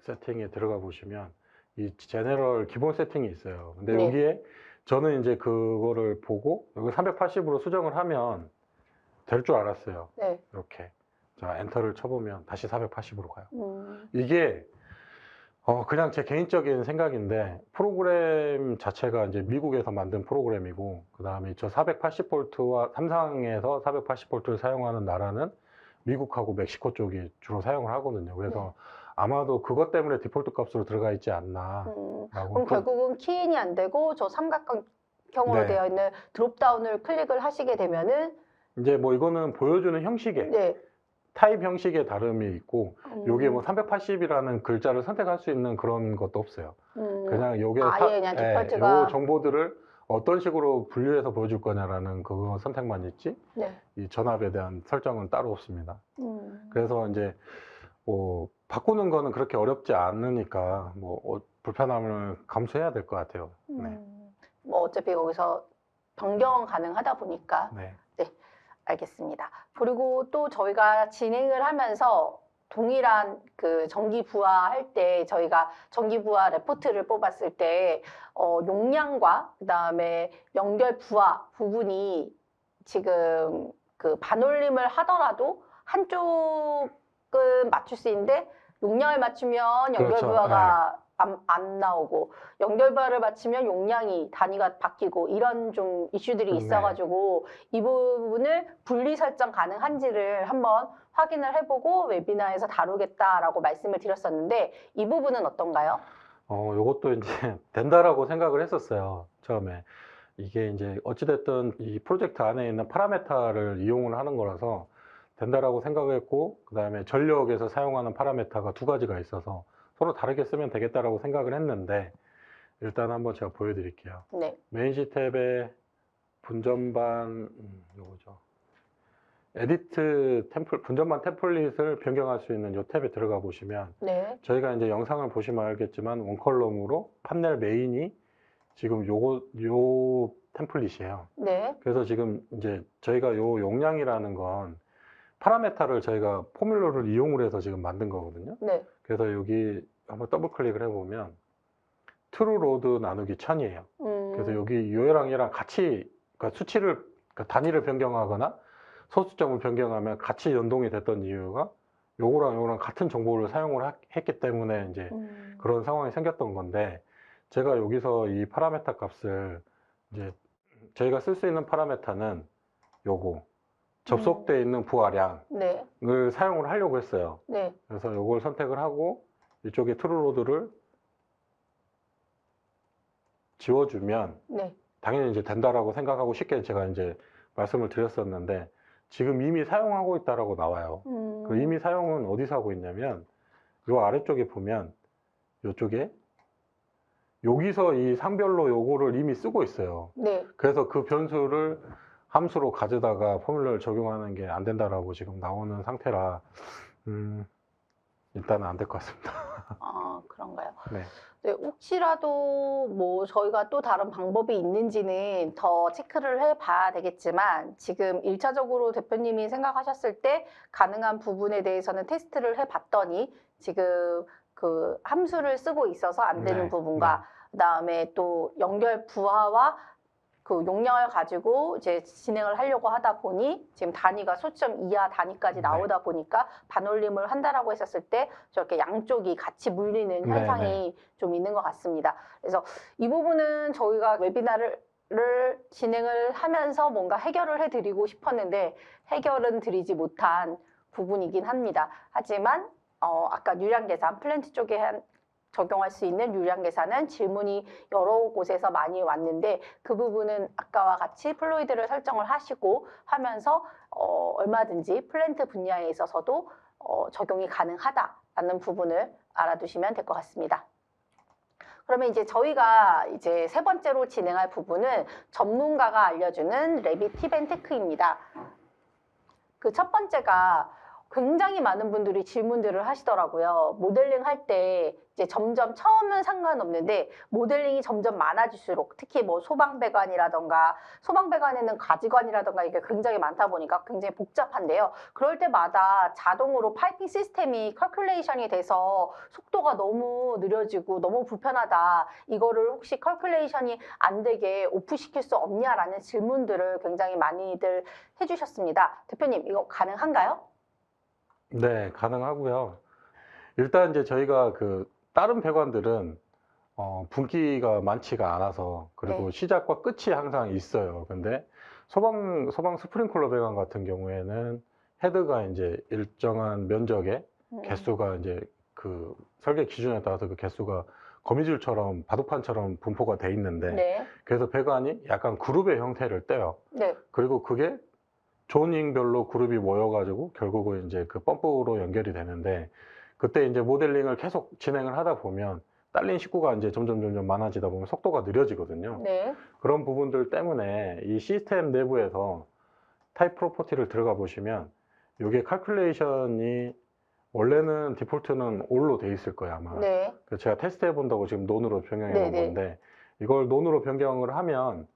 세팅에 들어가 보시면 이 제너럴 기본 세팅이 있어요. 근데 네. 여기에 저는 이제 그거를 보고 여기 380으로 수정을 하면 될 줄 알았어요. 네. 이렇게. 자, 엔터를 쳐보면 다시 480으로 가요. 음, 이게 그냥 제 개인적인 생각인데, 프로그램 자체가 이제 미국에서 만든 프로그램이고, 그 다음에 저 480볼트와 삼성에서 480볼트를 사용하는 나라는 미국하고 멕시코 쪽이 주로 사용을 하거든요. 그래서 아마도 그것 때문에 디폴트 값으로 들어가 있지 않나. 그럼 결국은 키인이 안 되고 저 삼각형으로 네. 되어 있는 드롭다운을 클릭을 하시게 되면은 이제 뭐 이거는 보여주는 형식에, 네. 타입 형식의 다름이 있고, 요게 뭐 음, 380이라는 글자를 선택할 수 있는 그런 것도 없어요. 그냥 요게 아예 그냥 디폴트가 요 정보들을 어떤 식으로 분류해서 보여줄 거냐라는 그거 선택만 있지, 네. 이 전압에 대한 설정은 따로 없습니다. 그래서 이제 뭐 바꾸는 거는 그렇게 어렵지 않으니까 뭐 불편함을 감수해야 될 것 같아요. 네. 뭐 어차피 거기서 변경 가능하다 보니까 네. 알겠습니다. 그리고 또 저희가 진행을 하면서 동일한 그 전기 부하할 때 저희가 전기 부하 레포트를 뽑았을 때 용량과 그다음에 연결 부하 부분이 지금 그 반올림을 하더라도 한쪽은 맞출 수 있는데 용량을 맞추면 연결 그렇죠. 부하가 안 나오고 연결 부하를 맞추면 용량이 단위가 바뀌고 이런 좀 이슈들이 네. 있어가지고 이 부분을 분리 설정 가능한지를 한번 확인을 해보고 웨비나에서 다루겠다라고 말씀을 드렸었는데 이 부분은 어떤가요? 요것도 이제 된다라고 생각을 했었어요. 처음에. 이게 이제 어찌됐든 이 프로젝트 안에 있는 파라메타를 이용을 하는 거라서 된다라고 생각을 했고, 그 다음에 전력에서 사용하는 파라메타가 두 가지가 있어서 서로 다르게 쓰면 되겠다라고 생각을 했는데, 일단 한번 제가 보여드릴게요. 네. 매니지 탭에 분전반, 요거죠. 에디트 분전반 템플릿을 변경할 수 있는 요 탭에 들어가 보시면, 네. 저희가 이제 영상을 보시면 알겠지만 원컬럼으로 판넬 메인이 지금 요 템플릿이에요. 네. 그래서 지금 이제 저희가 요 용량이라는 건 파라메타를 저희가 포뮬러를 이용을 해서 지금 만든 거거든요. 네. 그래서 여기 한번 더블 클릭을 해보면 트루 로드 나누기 1000이에요. 그래서 여기 요랑 얘랑 같이, 그러니까 수치를, 그러니까 단위를 변경하거나 소수점을 변경하면 같이 연동이 됐던 이유가 요거랑 같은 정보를 사용을 했기 때문에 이제 그런 상황이 생겼던 건데, 제가 여기서 이 파라메타 값을 이제 저희가 쓸 수 있는 파라메타는 요거 접속되어 있는 부하량을 네. 사용을 하려고 했어요. 네. 그래서 요걸 선택을 하고 이쪽에 트루로드를 지워주면 네. 당연히 이제 된다라고 생각하고 쉽게 제가 이제 말씀을 드렸었는데, 지금 이미 사용하고 있다라고 나와요. 그 이미 사용은 어디서 하고 있냐면 요 아래쪽에 보면 요쪽에 여기서 이 상별로 요거를 이미 쓰고 있어요. 네. 그래서 그 변수를 함수로 가져다가 포뮬러를 적용하는 게 안 된다라고 지금 나오는 상태라 일단은 안 될 것 같습니다. 아, 그런가요? 네. 네, 혹시라도 뭐 저희가 또 다른 방법이 있는지는 더 체크를 해봐야 되겠지만 지금 1차적으로 대표님이 생각하셨을 때 가능한 부분에 대해서는 테스트를 해봤더니 지금 그 함수를 쓰고 있어서 안 되는 네, 부분과 그다음에 또 연결 부하와 그 용량을 가지고 이제 진행을 하려고 하다 보니 지금 단위가 소점 이하 단위까지 네. 나오다 보니까 반올림을 한다라고 했었을 때 저렇게 양쪽이 같이 물리는 네, 현상이 좀 있는 것 같습니다. 그래서 이 부분은 저희가 웨비나를 진행을 하면서 뭔가 해결을 해드리고 싶었는데 해결은 드리지 못한 부분이긴 합니다. 하지만 아까 유량 계산, 플랜트 쪽에 적용할 수 있는 유량 계산은 질문이 여러 곳에서 많이 왔는데 그 부분은 아까와 같이 플로이드를 설정을 하시고 하면서 얼마든지 플랜트 분야에 있어서도 적용이 가능하다라는 부분을 알아두시면 될 것 같습니다. 그러면 이제 저희가 이제 세 번째로 진행할 부분은 전문가가 알려주는 레빗 팁 앤 테크입니다. 그 첫 번째가 굉장히 많은 분들이 질문들을 하시더라고요. 모델링 할 때 이제 점점 처음은 상관없는데 모델링이 점점 많아질수록 특히 뭐 소방배관이라던가 소방배관에는 가지관이라던가 이게 굉장히 많다 보니까 굉장히 복잡한데요. 그럴 때마다 자동으로 파이핑 시스템이 컬큘레이션이 돼서 속도가 너무 느려지고 너무 불편하다. 이거를 혹시 컬큘레이션이 안 되게 오프시킬 수 없냐라는 질문들을 굉장히 많이들 해주셨습니다. 대표님 이거 가능한가요? 네, 가능하고요. 일단 이제 저희가 그 다른 배관들은 분기가 많지가 않아서 그리고 네. 시작과 끝이 항상 있어요. 근데 소방 스프링클러 배관 같은 경우에는 헤드가 이제 일정한 면적의 개수가 이제 그 설계 기준에 따라서 그 개수가 거미줄처럼 바둑판처럼 분포가 돼 있는데 네. 그래서 배관이 약간 그룹의 형태를 떼요. 네. 그리고 그게 조닝별로 그룹이 모여가지고 결국은 이제 그 펌프로 연결이 되는데 그때 이제 모델링을 계속 진행을 하다 보면 딸린 식구가 이제 점점 많아지다 보면 속도가 느려지거든요. 네. 그런 부분들 때문에 이 시스템 내부에서 타입 프로퍼티를 들어가 보시면 이게 칼큘레이션이 원래는 디폴트는 올로 돼 있을 거예요 아마. 네. 그래서 제가 테스트 해본다고 지금 논으로 변경해 본 네네. 건데 이걸 논으로 변경을 하면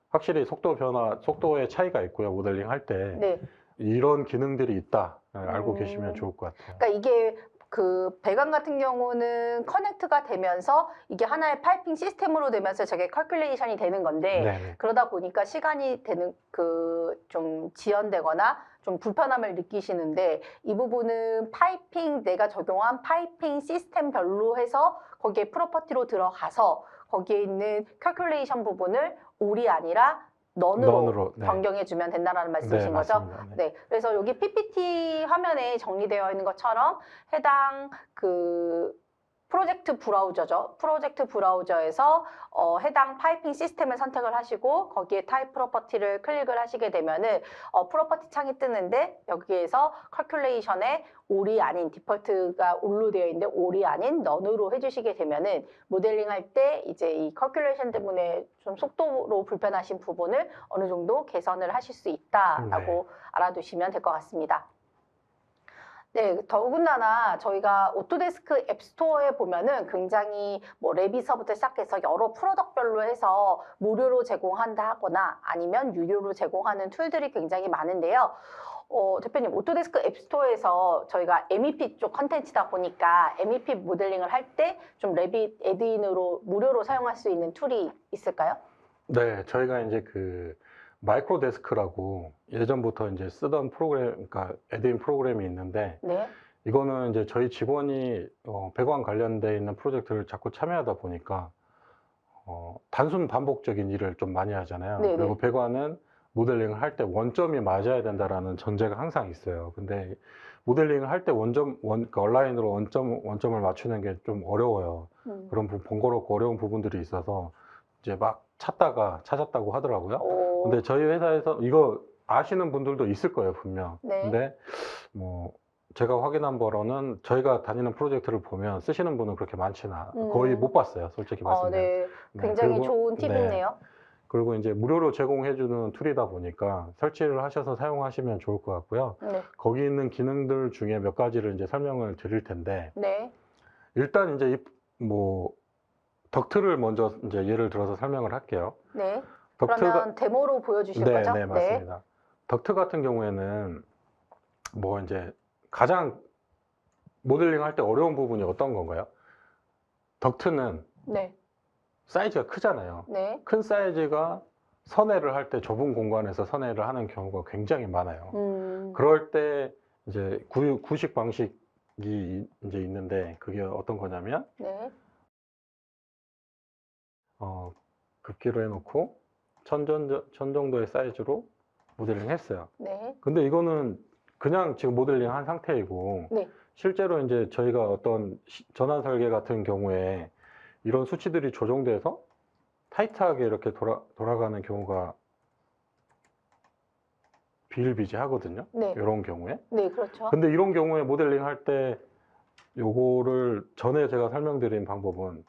확실히 속도의 차이가 있고요. 모델링 할 때 네. 이런 기능들이 있다 알고 계시면 좋을 것 같아요. 그러니까 이게 그 배관 같은 경우는 커넥트가 되면서 이게 하나의 파이핑 시스템으로 되면서 저게 컬큘레이션이 되는 건데 네네. 그러다 보니까 시간이 되는 그 좀 지연되거나 좀 불편함을 느끼시는데 이 부분은 파이핑 내가 적용한 파이핑 시스템별로 해서 거기에 프로퍼티로 들어가서 거기에 있는 컬큘레이션 부분을 올이 아니라 넌으로 네. 변경해 주면 된다는 말씀이신 네, 거죠? 맞습니다. 네. 네. 그래서 여기 PPT 화면에 정리되어 있는 것처럼 해당 그 프로젝트 브라우저죠. 프로젝트 브라우저에서 해당 파이핑 시스템을 선택을 하시고 거기에 타입 프로퍼티를 클릭을 하시게 되면은 프로퍼티 창이 뜨는데 여기에서 컬큘레이션에 올이 아닌 디폴트가 올로 되어 있는데 올이 아닌 넌으로 해주시게 되면은 모델링 할 때 이제 이 컬큘레이션 때문에 좀 속도로 불편하신 부분을 어느 정도 개선을 하실 수 있다라고 알아두시면 될 것 같습니다. 네, 더군다나 저희가 오토데스크 앱스토어에 보면은 굉장히 뭐 레비서부터 시작해서 여러 프로덕트별로 해서 무료로 제공한다 하거나 아니면 유료로 제공하는 툴들이 굉장히 많은데요. 대표님, 오토데스크 앱스토어에서 저희가 MEP 쪽 컨텐츠다 보니까 MEP 모델링을 할 때 좀 레빗 애드인으로 무료로 사용할 수 있는 툴이 있을까요? 네, 저희가 이제 그 마이크로데스크라고 예전부터 이제 쓰던 프로그램, 그러니까 애드인 프로그램이 있는데 네. 이거는 이제 저희 직원이 배관 관련돼 있는 프로젝트를 자꾸 참여하다 보니까 단순 반복적인 일을 좀 많이 하잖아요. 네네. 그리고 배관은 모델링을 할 때 원점이 맞아야 된다라는 전제가 항상 있어요. 근데 모델링을 할 때 그러니까 온라인으로 원점을 맞추는 게 좀 어려워요. 그런 번거롭고 어려운 부분들이 있어서 이제 막 찾았다고 하더라고요. 근데 저희 회사에서 이거 아시는 분들도 있을 거예요, 분명. 네. 근데 뭐 제가 확인한 바로는 저희가 다니는 프로젝트를 보면 쓰시는 분은 그렇게 많지는 거의 못 봤어요, 솔직히 말씀드리면. 네. 네, 굉장히 그리고- 좋은 팁이네요. 그리고 이제 무료로 제공해주는 툴이다 보니까 설치를 하셔서 사용하시면 좋을 것 같고요. 네. 거기 있는 기능들 중에 몇 가지를 이제 설명을 드릴 텐데, 네. 일단 이제 뭐 덕트를 먼저 이제 예를 들어서 설명을 할게요. 네. 덕트가 그러면 데모로 보여주실 네, 거죠? 네, 맞습니다. 덕트 같은 경우에는 뭐 이제 가장 모델링 할 때 어려운 부분이 어떤 건가요? 덕트는 네. 사이즈가 크잖아요. 네. 큰 사이즈가 선회를 할 때 좁은 공간에서 선회를 하는 경우가 굉장히 많아요. 그럴 때 이제 구식 방식이 이제 있는데 그게 어떤 거냐면 네. 급기로 해놓고 천 정도의 사이즈로 모델링 했어요. 네. 근데 이거는 그냥 지금 모델링 한 상태이고 네. 실제로 이제 저희가 어떤 전환 설계 같은 경우에 이런 수치들이 조정돼서 타이트하게 이렇게 돌아가는 경우가 비일비재하거든요. 네. 이런 경우에. 네, 그렇죠. 근데 이런 경우에 모델링 할 때 요거를 전에 제가 설명드린 방법은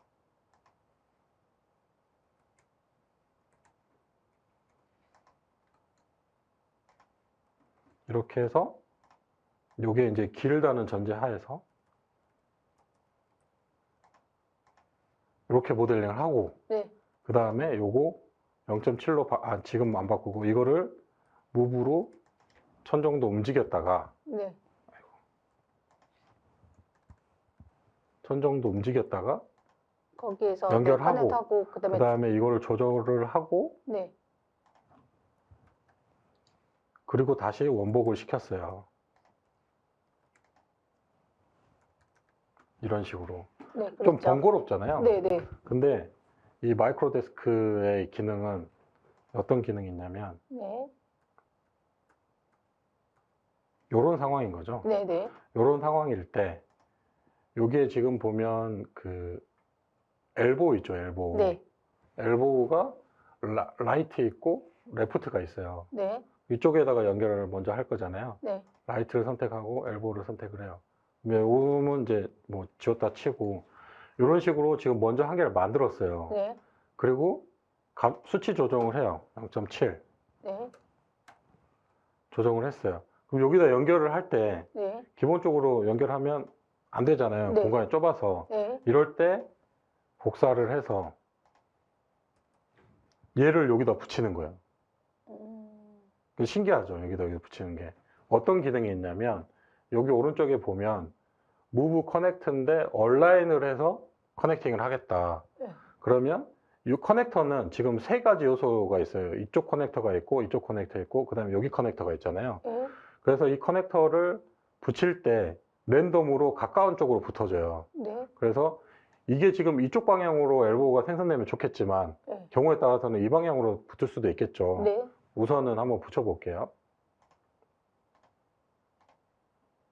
이렇게 해서 요게 이제 길다는 전제 하에서 이렇게 모델링을 하고 네. 그 다음에 요거 0.7로 지금 안 바꾸고 이거를 무브로 1000 정도 움직였다가 네. 1000 정도 움직였다가 거기에서 연결하고 커넥트하고 그 다음에 이거를 조절을 하고 네. 그리고 다시 원복을 시켰어요. 이런 식으로. 네, 좀 그렇죠. 번거롭잖아요. 네, 네. 근데 이 마이크로 데스크의 기능은 어떤 기능이 있냐면 네. 이런 상황인 거죠. 네, 네. 이런 상황일 때 요게 지금 보면 그 엘보우 있죠, 엘보우. 네. 엘보우가 라이트 있고 레프트가 있어요. 네. 이쪽에다가 연결을 먼저 할 거잖아요. 네. 라이트를 선택하고 엘보우를 선택을 해요. 요음은 이제 뭐 지웠다 치고 이런 식으로 지금 먼저 한 개를 만들었어요. 네. 그리고 수치 조정을 해요. 0.7 네. 조정을 했어요. 그럼 여기다 연결을 할 때 네. 기본적으로 연결하면 안 되잖아요. 네. 공간이 좁아서. 네. 이럴 때 복사를 해서 얘를 여기다 붙이는 거예요. 신기하죠. 여기다 붙이는 게. 어떤 기능이 있냐면 여기 오른쪽에 보면 Move Connect인데 얼라인을 해서 커넥팅을 하겠다. 네. 그러면 이 커넥터는 지금 세 가지 요소가 있어요. 이쪽 커넥터가 있고 이쪽 커넥터 있고 그 다음에 여기 커넥터가 있잖아요. 네. 그래서 이 커넥터를 붙일 때 랜덤으로 가까운 쪽으로 붙어줘요. 네. 그래서 이게 지금 이쪽 방향으로 엘보우가 생성되면 좋겠지만 네. 경우에 따라서는 이 방향으로 붙을 수도 있겠죠. 네. 우선은 한번 붙여볼게요.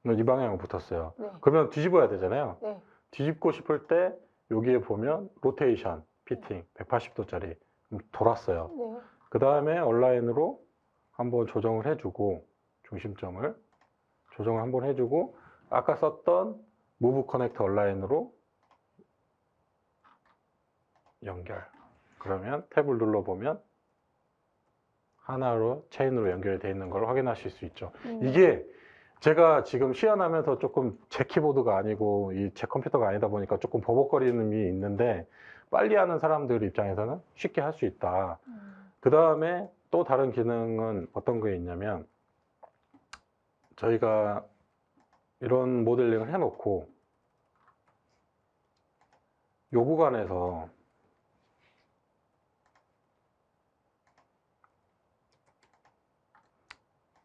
이 방향으로 붙었어요. 네. 그러면 뒤집어야 되잖아요. 네. 뒤집고 싶을 때 여기에 보면 로테이션, 피팅 180도짜리 돌았어요. 네. 그 다음에 얼라인으로 한번 조정을 해주고 중심점을 조정을 한번 해주고 아까 썼던 무브 커넥터 얼라인으로 연결. 그러면 탭을 눌러보면 하나로 체인으로 연결이 되어 있는 걸 확인하실 수 있죠. 이게 제가 지금 시연하면서 조금 제 키보드가 아니고 제 컴퓨터가 아니다 보니까 조금 버벅거리는 점이 있는데 빨리 하는 사람들 입장에서는 쉽게 할 수 있다. 그 다음에 또 다른 기능은 어떤 게 있냐면 저희가 이런 모델링을 해놓고 요 구간에서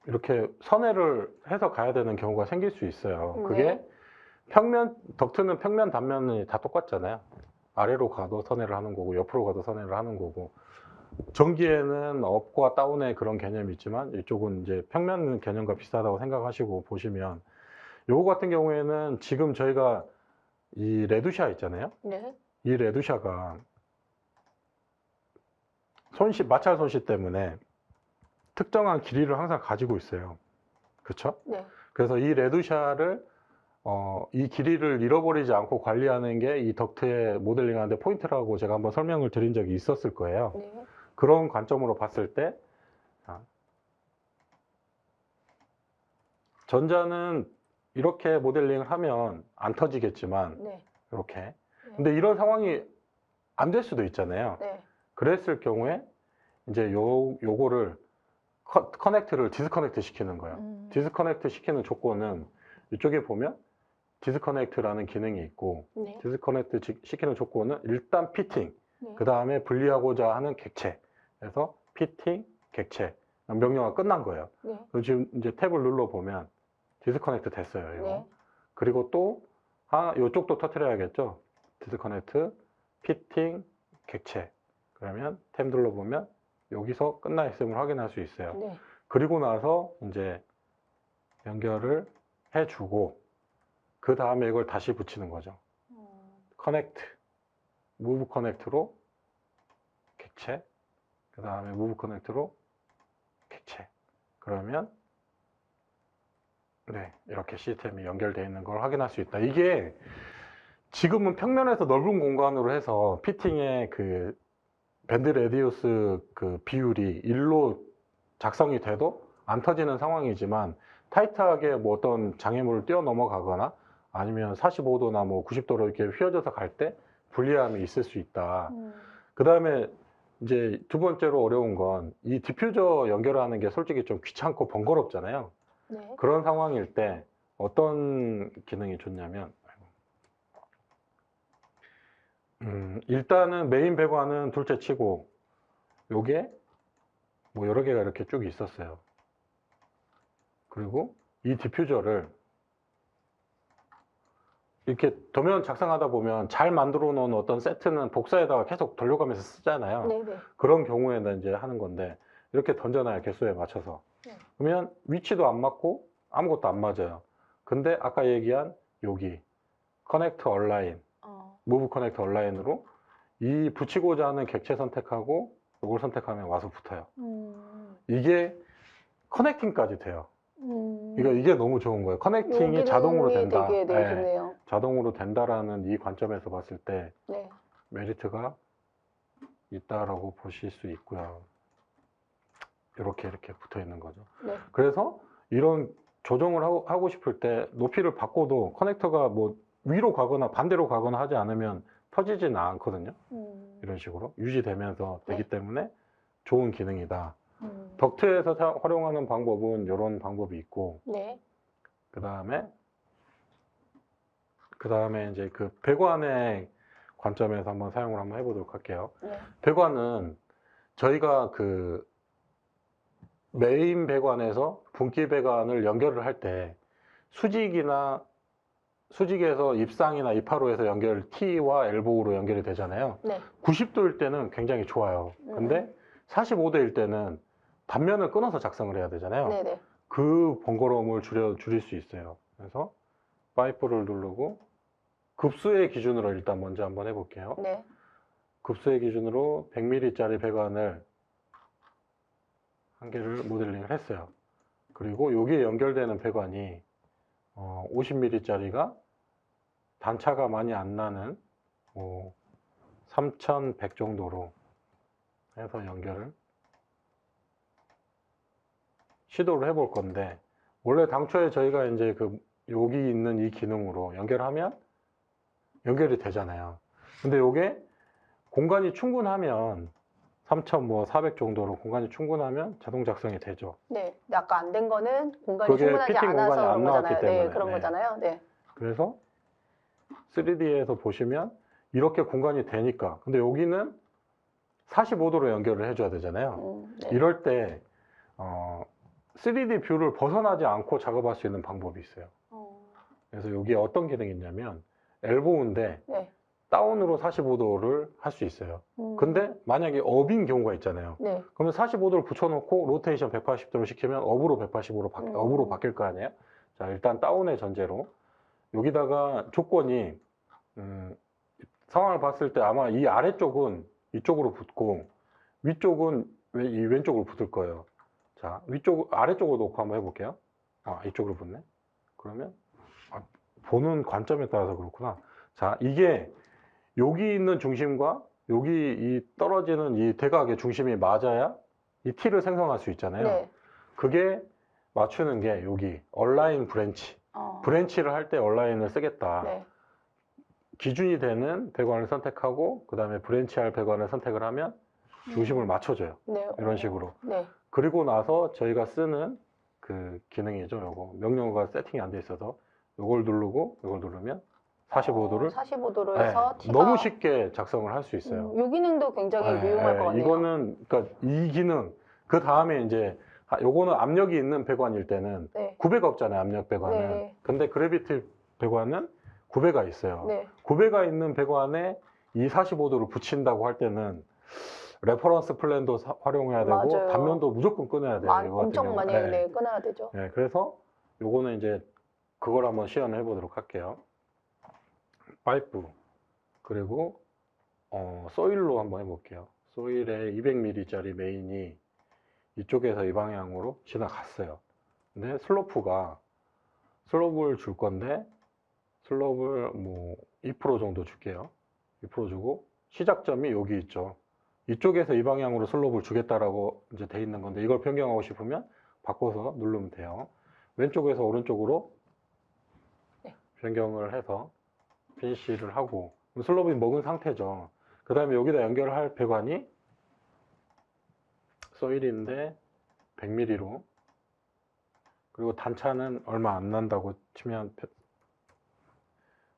이렇게 선회를 해서 가야 되는 경우가 생길 수 있어요. 그게 덕트는 평면, 단면이 다 똑같잖아요. 아래로 가도 선회를 하는 거고, 옆으로 가도 선회를 하는 거고. 전기에는 업과 다운의 그런 개념이 있지만, 이쪽은 이제 평면 개념과 비슷하다고 생각하시고 보시면, 요거 같은 경우에는 지금 저희가 이 레두샤 있잖아요. 네. 이 레두샤가 마찰 손실 때문에 특정한 길이를 항상 가지고 있어요. 그렇죠? 네. 그래서 이 레드샤를 이 길이를 잃어버리지 않고 관리하는 게 이 덕트의 모델링 하는데 포인트라고 제가 한번 설명을 드린 적이 있었을 거예요. 네. 그런 관점으로 봤을 때 전자는 이렇게 모델링을 하면 안 터지겠지만 네. 이렇게 근데 이런 상황이 안 될 수도 있잖아요. 네. 그랬을 경우에 이제 요거를 커넥트를 디스커넥트 시키는 거예요. 디스커넥트 시키는 조건은 이쪽에 보면 디스커넥트라는 기능이 있고, 네. 디스커넥트 시키는 조건은 일단 피팅, 네. 그 다음에 분리하고자 하는 객체. 그래서 피팅, 객체. 명령어가 끝난 거예요. 네. 그럼 지금 이제 탭을 눌러보면 디스커넥트 됐어요. 이거. 네. 그리고 또 이쪽도 터트려야겠죠. 디스커넥트, 피팅, 객체. 그러면 탭 눌러보면 여기서 끝나 있음을 확인할 수 있어요. 네. 그리고 나서 이제 연결을 해주고 그 다음에 이걸 다시 붙이는 거죠. 커넥트, 무브 커넥트로 객체, 그 다음에 무브 커넥트로 객체. 그러면 네, 이렇게 시스템이 연결되어 있는 걸 확인할 수 있다. 이게 지금은 평면에서 넓은 공간으로 해서 피팅의 그 밴드 레디우스 그 비율이 1로 작성이 돼도 안 터지는 상황이지만 타이트하게 뭐 어떤 장애물을 뛰어넘어가거나 아니면 45도나 뭐 90도로 이렇게 휘어져서 갈 때 불리함이 있을 수 있다. 그 다음에 이제 두 번째로 어려운 건 이 디퓨저 연결하는 게 솔직히 좀 귀찮고 번거롭잖아요. 네. 그런 상황일 때 어떤 기능이 좋냐면 일단은 메인 배관은 둘째 치고 요게 뭐 여러 개가 이렇게 쭉 있었어요. 그리고 이 디퓨저를 이렇게 도면 작성하다 보면 잘 만들어 놓은 어떤 세트는 복사에다가 계속 돌려가면서 쓰잖아요. 네네. 그런 경우에는 이제 하는 건데 이렇게 던져놔요. 개수에 맞춰서. 네. 그러면 위치도 안 맞고 아무것도 안 맞아요. 근데 아까 얘기한 여기 커넥트 얼라인, 무브 커넥트 얼라인으로 이 붙이고자 하는 객체 선택하고 이걸 선택하면 와서 붙어요. 이게 커넥팅까지 돼요. 그러니까 이게 너무 좋은 거예요. 커넥팅이 자동으로 된다. 되게 네, 좋네요. 자동으로 된다라는 이 관점에서 봤을 때 네. 메리트가 있다라고 보실 수 있고요. 이렇게 붙어 있는 거죠. 네. 그래서 이런 조정을 하고 싶을 때 높이를 바꿔도 커넥터가 뭐 위로 가거나 반대로 가거나 하지 않으면 터지지는 않거든요. 이런 식으로 유지되면서 되기 네. 때문에 때문에 좋은 기능이다. 덕트에서 활용하는 방법은 이런 방법이 있고, 네. 그 다음에 이제 그 배관의 관점에서 한번 사용을 한번 해보도록 할게요. 네. 배관은 저희가 그 메인 배관에서 분기 배관을 연결을 할 때 수직에서 입상이나 입하로에서 연결 T와 엘보우로 연결이 되잖아요. 네. 90도일 때는 굉장히 좋아요. 근데 45도일 때는 단면을 끊어서 작성을 해야 되잖아요. 네네. 그 번거로움을 줄일 수 있어요. 그래서 파이프를 누르고 급수의 기준으로 일단 먼저 한번 해볼게요. 네. 급수의 기준으로 100mm짜리 배관을 한 개를 모델링을 했어요. 그리고 여기에 연결되는 배관이 50mm짜리가 단차가 많이 안 나는 3100 정도로 해서 연결을 시도를 해볼 건데, 원래 당초에 저희가 이제 여기 있는 이 기능으로 연결하면 연결이 되잖아요. 근데 이게 공간이 충분하면 3400 정도로 공간이 충분하면 자동 작성이 되죠. 네. 아까 안 된 거는 공간이 그게 충분하지 피팅 않아서 공간이 안 그런 나왔기 거잖아요. 때문에. 네, 그런 네. 거잖아요. 네. 그래서 3D에서 보시면 이렇게 공간이 되니까, 근데 여기는 45도로 연결을 해줘야 되잖아요. 네. 이럴 때 3D 뷰를 벗어나지 않고 작업할 수 있는 방법이 있어요. 그래서 여기에 어떤 기능이 있냐면 엘보우인데 네. 다운으로 45도를 할 수 있어요. 근데 만약에 업인 경우가 있잖아요. 네. 그러면 45도를 붙여놓고 로테이션 180도로 시키면 업으로 180으로 업으로 바뀔 거 아니에요? 자, 일단 다운의 전제로 여기다가 조건이 상황을 봤을 때 아마 이 아래쪽은 이쪽으로 붙고 위쪽은 이 왼쪽으로 붙을 거예요. 자, 아래쪽으로 놓고 한번 해볼게요. 이쪽으로 붙네. 그러면 보는 관점에 따라서 그렇구나. 자, 이게 여기 있는 중심과 여기 이 떨어지는 이 대각의 중심이 맞아야 이 T를 생성할 수 있잖아요. 네. 그게 맞추는 게 여기 얼라인 브랜치. 브랜치를 할 때 얼라인을 쓰겠다. 네. 기준이 되는 배관을 선택하고 그 다음에 브랜치할 배관을 선택을 하면 중심을 맞춰줘요. 네. 이런 식으로. 네. 그리고 나서 저희가 쓰는 그 기능이죠. 요거 명령어가 세팅이 안 돼 있어서 요걸 누르고 요걸 누르면 45도를 45도로 해서 티가 너무 쉽게 작성을 할 수 있어요. 이 기능도 굉장히 네, 유용할 것 같네요. 이거는 그러니까 이 기능 그 다음에 이제 요거는 압력이 있는 배관일 때는 네. 구배가 없잖아요. 압력 배관은. 네. 근데 그래비티 배관은 구배가 있어요. 네. 구배가 있는 배관에 이 45도를 붙인다고 할 때는 레퍼런스 플랜도 활용해야 되고 맞아요. 단면도 무조건 끊어야 돼요. 이거 같은 엄청 경우. 많이 네, 끊어야 되죠. 네, 그래서 요거는 이제 그걸 한번 시연해 보도록 할게요. 파이프 그리고 소일로 한번 해볼게요. 소일에 200ml짜리 메인이 이쪽에서 이 방향으로 지나갔어요. 근데 슬로프를 줄 건데 슬롭을 뭐 2% 정도 줄게요. 2% 주고 시작점이 여기 있죠. 이쪽에서 이 방향으로 슬롭을 주겠다라고 이제 돼 있는 건데 이걸 변경하고 싶으면 바꿔서 누르면 돼요. 왼쪽에서 오른쪽으로 네. 변경을 해서 피니시를 하고 슬롭이 먹은 상태죠. 그 다음에 여기다 연결할 배관이 소일인데 100ml로 그리고 단차는 얼마 안 난다고 치면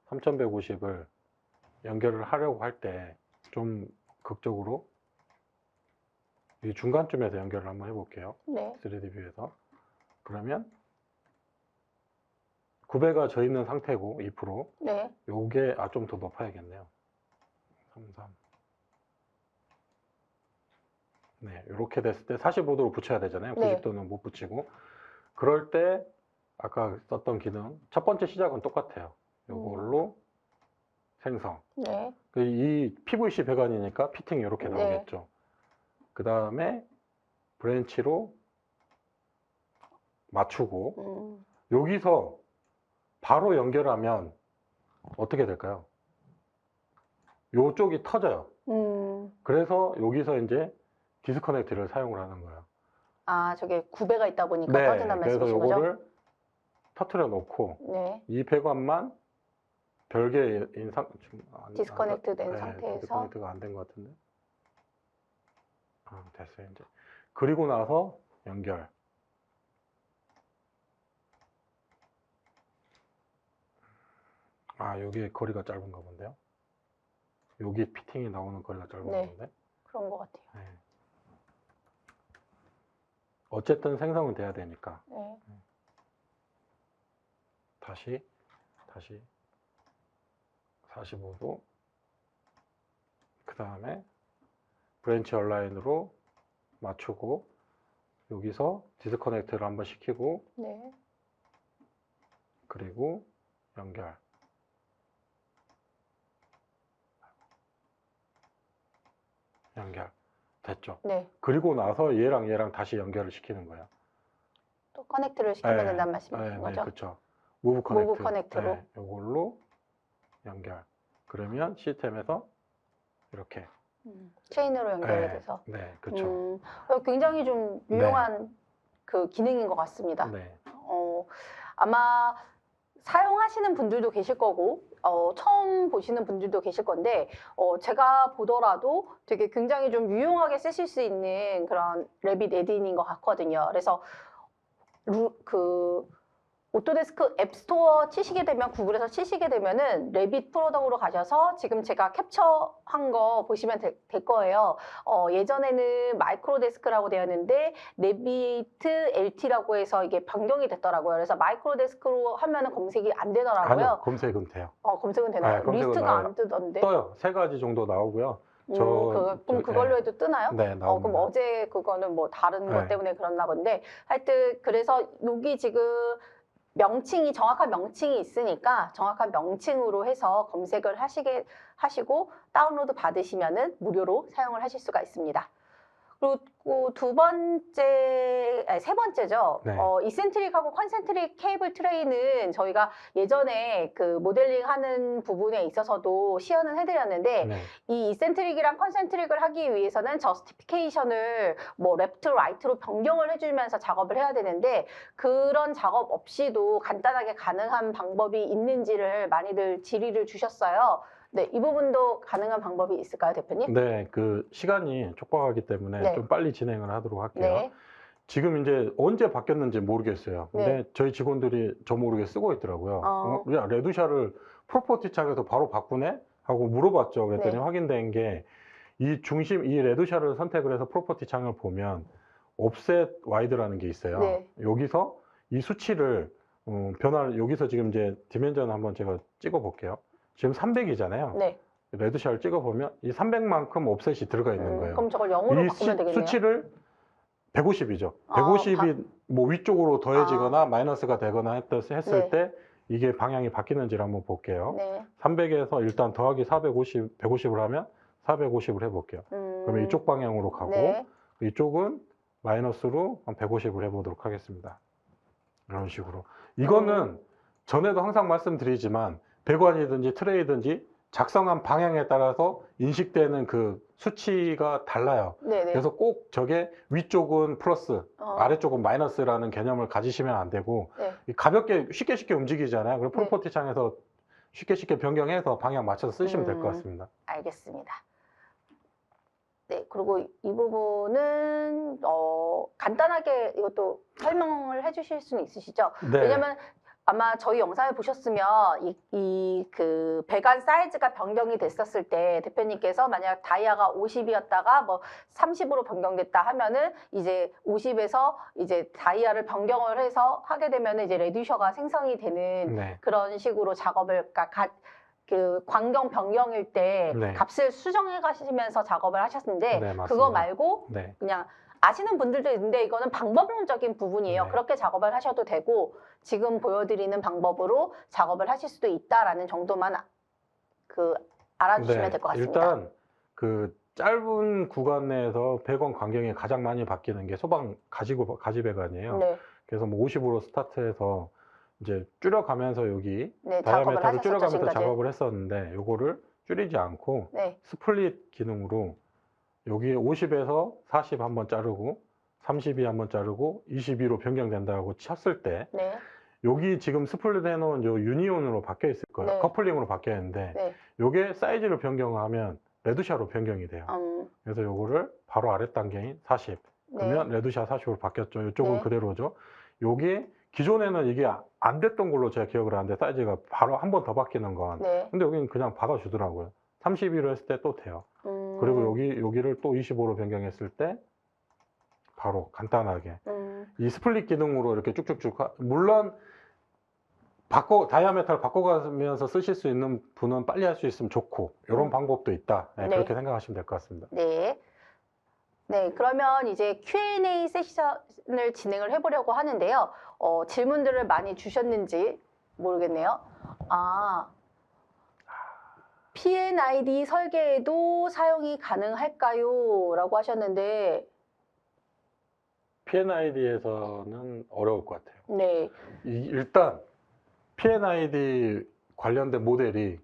3150을 연결을 하려고 할 때 좀 극적으로 이 중간쯤에서 연결을 한번 해볼게요. 네. 3D 뷰에서. 그러면 구배가 져 있는 상태고 2%. 네. 요게 좀 더 높아야겠네요. 33. 네, 이렇게 됐을 때 45도로 붙여야 되잖아요. 네. 90도는 못 붙이고. 그럴 때 아까 썼던 기능 첫 번째 시작은 똑같아요. 요걸로 생성. 네. 이 PVC 배관이니까 피팅이 이렇게 네. 나오겠죠. 그 다음에 브랜치로 맞추고 여기서 바로 연결하면 어떻게 될까요? 요쪽이 터져요. 그래서 여기서 이제 디스커넥트를 사용을 하는 거예요. 아, 저게 구배가 있다 보니까 네, 터진다는 그래서 말씀이신 거죠? 요거를 터트려 놓고 네. 이 배관만 별개의 디스커넥트 된 상태에서 디스커넥트가 안 된 것 같은데. 됐어요 이제. 그리고 나서 연결. 여기 거리가 짧은가 본데요. 여기 피팅이 나오는 거리가 짧은 네. 건데. 그런 것 같아요. 네. 어쨌든 생성은 돼야 되니까. 네. 다시 45도. 그 다음에 브랜치 얼라인으로 맞추고 여기서 디스커넥트를 한번 시키고 네. 그리고 연결. 됐죠. 네. 그리고 나서 얘랑 다시 연결을 시키는 거예요. 또 커넥트를 시키면 된다는 말씀이신 거죠? 네, 그렇죠. 무브 커넥트. 무브 커넥트로. 네, 이걸로 연결. 그러면 시스템에서 이렇게 체인으로 연결이 돼서. 네, 그렇죠. 굉장히 좀 유용한 그 기능인 것 같습니다. 네. 아마 사용하시는 분들도 계실 거고 처음 보시는 분들도 계실 건데 제가 보더라도 되게 굉장히 좀 유용하게 쓰실 수 있는 그런 래빗 에딘인 것 같거든요. 그래서 오토데스크 앱스토어 치시게 되면 구글에서 치시게 되면은 래빗 프로덕트로 가셔서 지금 제가 캡처한 거 보시면 될 거예요. 예전에는 마이크로데스크라고 되었는데 래빗 LT라고 해서 이게 변경이 됐더라고요. 그래서 마이크로데스크로 하면은 검색이 안 되더라고요. 아니요, 검색은 돼요. 검색은 되나요? 네, 검색은 리스트가 나와요. 안 뜨던데. 떠요. 3가지 정도 나오고요. 그럼 그걸로 해도 뜨나요? 네, 나옵니다. 그럼 어제 그거는 뭐 다른 것 네. 때문에 그랬나 본데 하여튼 그래서 여기 지금 정확한 명칭이 있으니까 정확한 명칭으로 해서 검색을 하시고 다운로드 받으시면은 무료로 사용을 하실 수가 있습니다. 그리고 세 번째죠. 네. 이센트릭하고 컨센트릭 케이블 트레이는 저희가 예전에 그 모델링 하는 부분에 있어서도 시연을 해드렸는데 네. 이 이센트릭이랑 컨센트릭을 하기 위해서는 저스티피케이션을 뭐 레프트, 라이트로 변경을 해주면서 작업을 해야 되는데 그런 작업 없이도 간단하게 가능한 방법이 있는지를 많이들 질의를 주셨어요. 네, 이 부분도 가능한 방법이 있을까요, 대표님? 네, 그 시간이 촉박하기 때문에 네. 좀 빨리 진행을 하도록 할게요. 네. 지금 이제 언제 바뀌었는지 모르겠어요. 근데 네. 저희 직원들이 저 모르게 쓰고 있더라고요. 어. 야, 레드샤를 프로퍼티 창에서 바로 바꾸네? 하고 물어봤죠. 그랬더니 네. 확인된 게 이 중심, 이 레드샤를 선택을 해서 프로퍼티 창을 보면 옵셋 와이드라는 게 있어요. 네. 여기서 이 수치를 변화를 여기서 지금 이제 디멘전 한번 제가 찍어 볼게요. 지금 300이잖아요. 네. 레드샤를 찍어 보면 이 300만큼 옵셋이 들어가 있는 거예요. 그럼 저걸 0으로 이 바꾸면 되겠네요. 수치를 150이죠. 아, 150이 뭐 위쪽으로 더해지거나 아. 마이너스가 되거나 했을 네. 때 이게 방향이 바뀌는지를 한번 볼게요. 네. 300에서 일단 더하기 150을 하면 450을 해볼게요. 그러면 이쪽 방향으로 가고 네. 이쪽은 마이너스로 한 150을 해보도록 하겠습니다. 이런 식으로. 이거는 전에도 항상 말씀드리지만 배관이든지 트레이든지 작성한 방향에 따라서 인식되는 그 수치가 달라요. 네네. 그래서 꼭 저게 위쪽은 플러스, 아래쪽은 마이너스라는 개념을 가지시면 안 되고 네. 가볍게 쉽게 움직이잖아요. 그럼 네. 프로퍼티 창에서 쉽게 변경해서 방향 맞춰서 쓰시면 될 것 같습니다. 알겠습니다. 네, 그리고 이 부분은 간단하게 이것도 설명을 해주실 수는 있으시죠? 네. 왜냐면 아마 저희 영상을 보셨으면 그 배관 사이즈가 변경이 됐었을 때 대표님께서 만약 다이아가 50이었다가 뭐 30으로 변경됐다 하면은 이제 50에서 이제 다이아를 변경을 해서 하게 되면은 이제 레듀셔가 생성이 되는 네. 그런 식으로 작업을 그 광경 변경일 때 네. 값을 수정해 가시면서 작업을 하셨는데 네, 맞습니다. 그거 말고 네. 그냥 아시는 분들도 있는데 이거는 방법론적인 부분이에요. 네. 그렇게 작업을 하셔도 되고 지금 보여드리는 방법으로 작업을 하실 수도 있다라는 정도만 알아주시면 네. 될 것 같습니다. 일단 그 짧은 구간 내에서 배관 광경이 가장 많이 바뀌는 게 소방 가지 배관이에요. 네, 그래서 뭐 50으로 스타트해서 이제 줄여가면서 여기 네, 작업을 다이아메터를 하셨었죠, 줄여가면서 지금까지. 작업을 했었는데 요거를 줄이지 않고 네, 스플릿 기능으로 여기 50에서 40 한번 자르고 32 한번 자르고 22로 변경된다고 쳤을 때 네, 여기 지금 스플릿 해놓은 요 유니온으로 바뀌어 있을 거예요. 네. 커플링으로 바뀌어 있는데 네. 요게 사이즈를 변경하면 레드샤로 변경이 돼요. 그래서 요거를 바로 아래 단계인 40 그러면 레드샤 40으로 바뀌었죠. 이쪽은 네. 그대로죠. 요게 기존에는 이게 안 됐던 걸로 제가 기억을 하는데 사이즈가 바로 한 번 더 바뀌는 건 네. 근데 여기는 그냥 받아주더라고요. 32로 했을 때 또 돼요. 그리고 여기를 또 25로 변경했을 때 바로 간단하게 이 스플릿 기능으로 이렇게 쭉쭉쭉 물론 다이아메터를 바꿔가면서 쓰실 수 있는 분은 빨리 할 수 있으면 좋고 이런 방법도 있다. 네, 네. 그렇게 생각하시면 될 것 같습니다. 네. 네, 그러면 이제 Q&A 세션을 진행을 해보려고 하는데요. 질문들을 많이 주셨는지 모르겠네요. P&ID 설계에도 사용이 가능할까요? 라고 하셨는데 P&ID에서는 어려울 것 같아요. 네, 일단 P&ID 관련된 모델이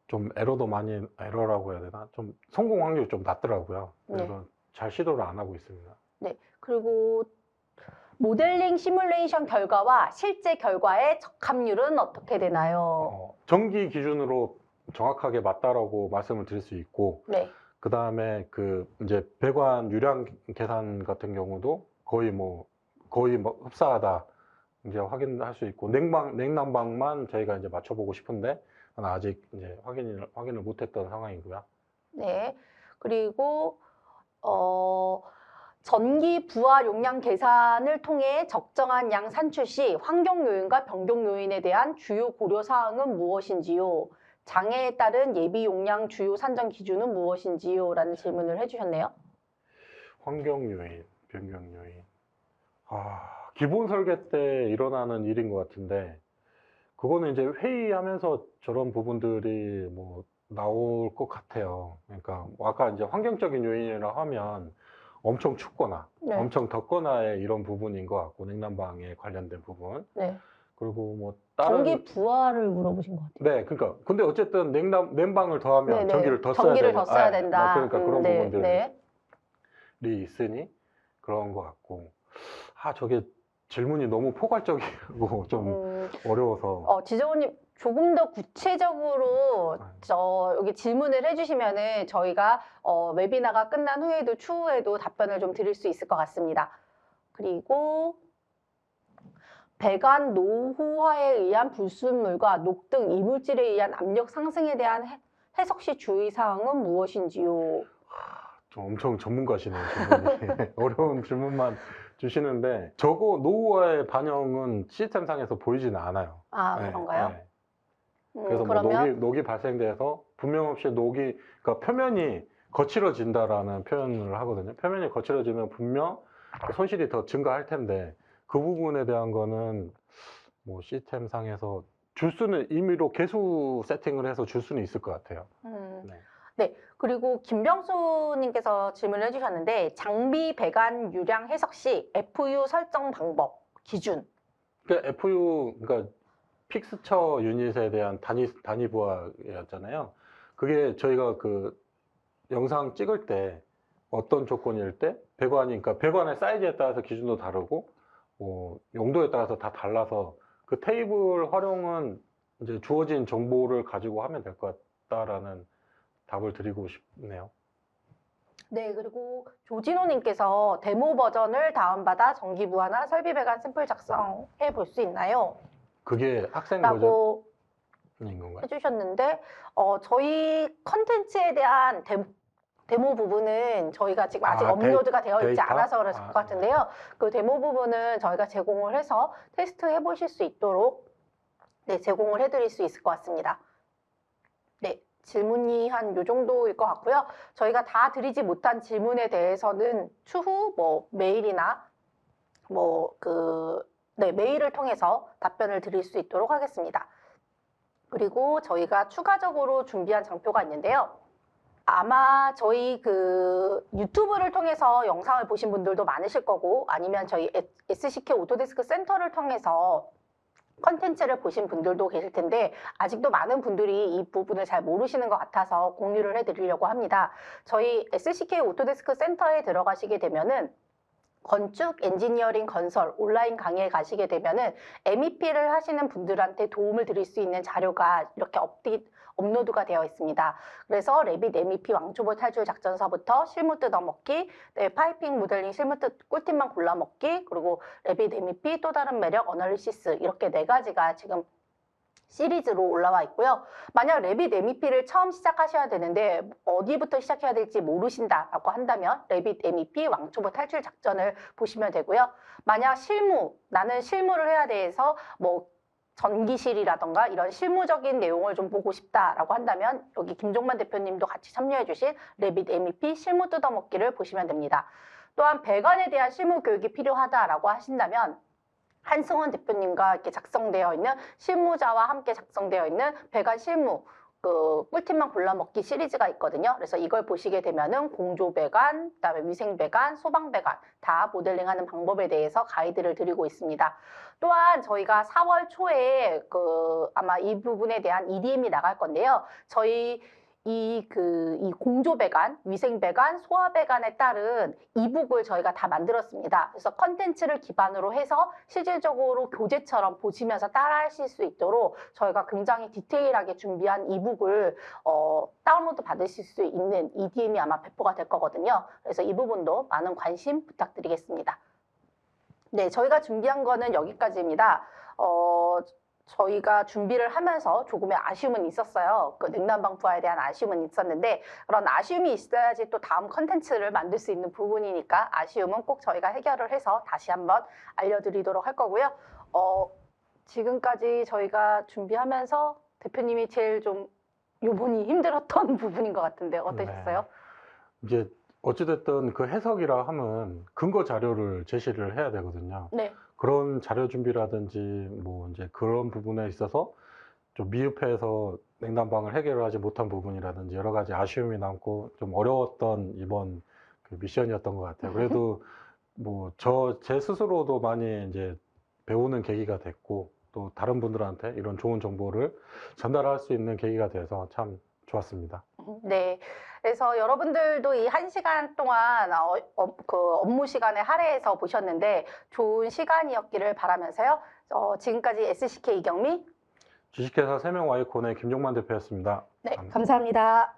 좀 에러라고 해야 되나? 좀 성공 확률이 좀 낮더라고요. 그래서 잘 시도를 안 하고 있습니다. 네. 그리고 모델링 시뮬레이션 결과와 실제 결과의 적합률은 어떻게 되나요? 정기 기준으로 정확하게 맞다라고 말씀을 드릴 수 있고, 네. 그 다음에 이제 배관 유량 계산 같은 경우도 거의 흡사하다 이제 확인할 수 있고, 냉난방만 저희가 이제 맞춰보고 싶은데 아직 이제 확인을 못했던 상황이고요. 네. 그리고 전기 부하 용량 계산을 통해 적정한 양 산출 시 환경 요인과 변경 요인에 대한 주요 고려 사항은 무엇인지요? 장애에 따른 예비 용량 주요 산정 기준은 무엇인지요? 라는 질문을 해주셨네요. 환경 요인, 변경 요인. 기본 설계 때 일어나는 일인 것 같은데, 그거는 이제 회의하면서 저런 부분들이 뭐 나올 것 같아요. 그러니까 아까 이제 환경적인 요인이라 하면 엄청 춥거나 네. 엄청 덥거나의 이런 부분인 것 같고, 냉난방에 관련된 부분. 네. 그리고 뭐 다른 전기 부하를 물어보신 것 같아요. 네, 그러니까 근데 어쨌든 냉방을 더하면 네네. 전기를 더 전기를 더 써야 네, 된다. 그러니까 그런 네, 부분들이 네. 있으니 그런 것 같고, 저게 질문이 너무 포괄적이고 좀 어려워서. 지정원님 조금 더 구체적으로 여기 질문을 해주시면은 저희가 웨비나가 끝난 후에도 추후에도 답변을 좀 드릴 수 있을 것 같습니다. 그리고 배관 노후화에 의한 불순물과 녹 등 이물질에 의한 압력 상승에 대한 해석 시 주의사항은 무엇인지요? 좀 엄청 전문가시네요, 질문이. 어려운 질문만 주시는데 저거 노후화의 반영은 시스템상에서 보이지는 않아요. 아, 네, 그런가요? 네. 그래서 뭐 그러면 녹이 발생돼서 분명 없이 그러니까 표면이 거칠어진다라는 표현을 하거든요. 표면이 거칠어지면 분명 손실이 더 증가할 텐데 그 부분에 대한 거는 뭐 시스템상에서 줄 수는 임의로 개수 세팅을 해서 줄 수는 있을 것 같아요. 네. 네, 그리고 김병수님께서 질문을 해주셨는데 장비 배관 유량 해석 시 FU 설정 방법, 기준. 그러니까 FU, 그러니까 픽스처 유닛에 대한 단위 부하였잖아요. 그게 저희가 그 영상 찍을 때 어떤 조건일 때 배관이, 그러니까 배관의 사이즈에 따라서 기준도 다르고 뭐 용도에 따라서 다 달라서 그 테이블 활용은 이제 주어진 정보를 가지고 하면 될 것 같다라는 답을 드리고 싶네요. 네, 그리고 조진호님께서 데모 버전을 다운받아 전기 부하나 설비 배관 샘플 작성해 볼 수 있나요? 그게 학생 라고 버전인 건가요? 해주셨는데 저희 컨텐츠에 대한 데모 부분은 저희가 지금 아직 업로드가 되어 있지 데이터? 않아서 그럴 것 같은데요. 그 데모 부분은 저희가 제공을 해서 테스트 해보실 수 있도록 네, 제공을 해드릴 수 있을 것 같습니다. 네, 질문이 한 요 정도일 것 같고요. 저희가 다 드리지 못한 질문에 대해서는 추후 뭐 메일이나 네, 메일을 통해서 답변을 드릴 수 있도록 하겠습니다. 그리고 저희가 추가적으로 준비한 장표가 있는데요. 아마 저희 그 유튜브를 통해서 영상을 보신 분들도 많으실 거고 아니면 저희 SCK 오토데스크 센터를 통해서 컨텐츠를 보신 분들도 계실 텐데 아직도 많은 분들이 이 부분을 잘 모르시는 것 같아서 공유를 해드리려고 합니다. 저희 SCK 오토데스크 센터에 들어가시게 되면은 건축, 엔지니어링, 건설, 온라인 강의에 가시게 되면은 MEP를 하시는 분들한테 도움을 드릴 수 있는 자료가 이렇게 업로드가 되어 있습니다. 그래서 레빗 MEP 왕초보 탈출 작전서부터 실무 뜯어먹기, 네, 파이핑 모델링 실무 꿀팁만 골라먹기, 그리고 레빗 MEP 또 다른 매력 어널리시스 이렇게 4가지가 지금 시리즈로 올라와 있고요. 만약 레빗 MEP를 처음 시작하셔야 되는데 어디부터 시작해야 될지 모르신다라고 한다면 레빗 MEP 왕초보 탈출 작전을 보시면 되고요. 만약 나는 실무를 해야 돼서 뭐 전기실이라던가 이런 실무적인 내용을 좀 보고 싶다라고 한다면 여기 김종만 대표님도 같이 참여해 주신 레빗 MEP 실무 뜯어먹기를 보시면 됩니다. 또한 배관에 대한 실무 교육이 필요하다라고 하신다면 한승원 대표님과 이렇게 작성되어 있는 실무자와 함께 작성되어 있는 배관 실무 꿀팁만 골라먹기 시리즈가 있거든요. 그래서 이걸 보시게 되면은 공조 배관, 그다음에 위생 배관, 소방 배관 다 모델링하는 방법에 대해서 가이드를 드리고 있습니다. 또한 저희가 4월 초에 아마 이 부분에 대한 EDM이 나갈 건데요. 저희 이 공조 배관, 위생 배관, 소화 배관에 따른 이북을 저희가 다 만들었습니다. 그래서 컨텐츠를 기반으로 해서 실질적으로 교재처럼 보시면서 따라 하실 수 있도록 저희가 굉장히 디테일하게 준비한 이북을 다운로드 받으실 수 있는 EDM이 아마 배포가 될 거거든요. 그래서 이 부분도 많은 관심 부탁드리겠습니다. 네, 저희가 준비한 거는 여기까지입니다. 저희가 준비를 하면서 조금의 아쉬움은 있었어요. 그 냉난방 부하에 대한 아쉬움은 있었는데 그런 아쉬움이 있어야지 또 다음 컨텐츠를 만들 수 있는 부분이니까 아쉬움은 꼭 저희가 해결을 해서 다시 한번 알려드리도록 할 거고요. 지금까지 저희가 준비하면서 대표님이 제일 좀 요번이 힘들었던 부분인 것 같은데 어떠셨어요? 네. 이제 어찌됐든 그 해석이라 하면 근거 자료를 제시를 해야 되거든요. 네. 그런 자료 준비라든지 뭐 이제 그런 부분에 있어서 좀 미흡해서 냉난방을 해결하지 못한 부분이라든지 여러 가지 아쉬움이 남고 좀 어려웠던 이번 그 미션이었던 것 같아요. 그래도 뭐 제 스스로도 많이 이제 배우는 계기가 됐고 또 다른 분들한테 이런 좋은 정보를 전달할 수 있는 계기가 돼서 참 좋았습니다. 네. 그래서 여러분들도 이 1시간 동안 그 업무 시간에 할애해서 보셨는데 좋은 시간이었기를 바라면서요. 지금까지 SCK 이경미 주식회사 세명와이콘의 김종만 대표였습니다. 네, 감사합니다.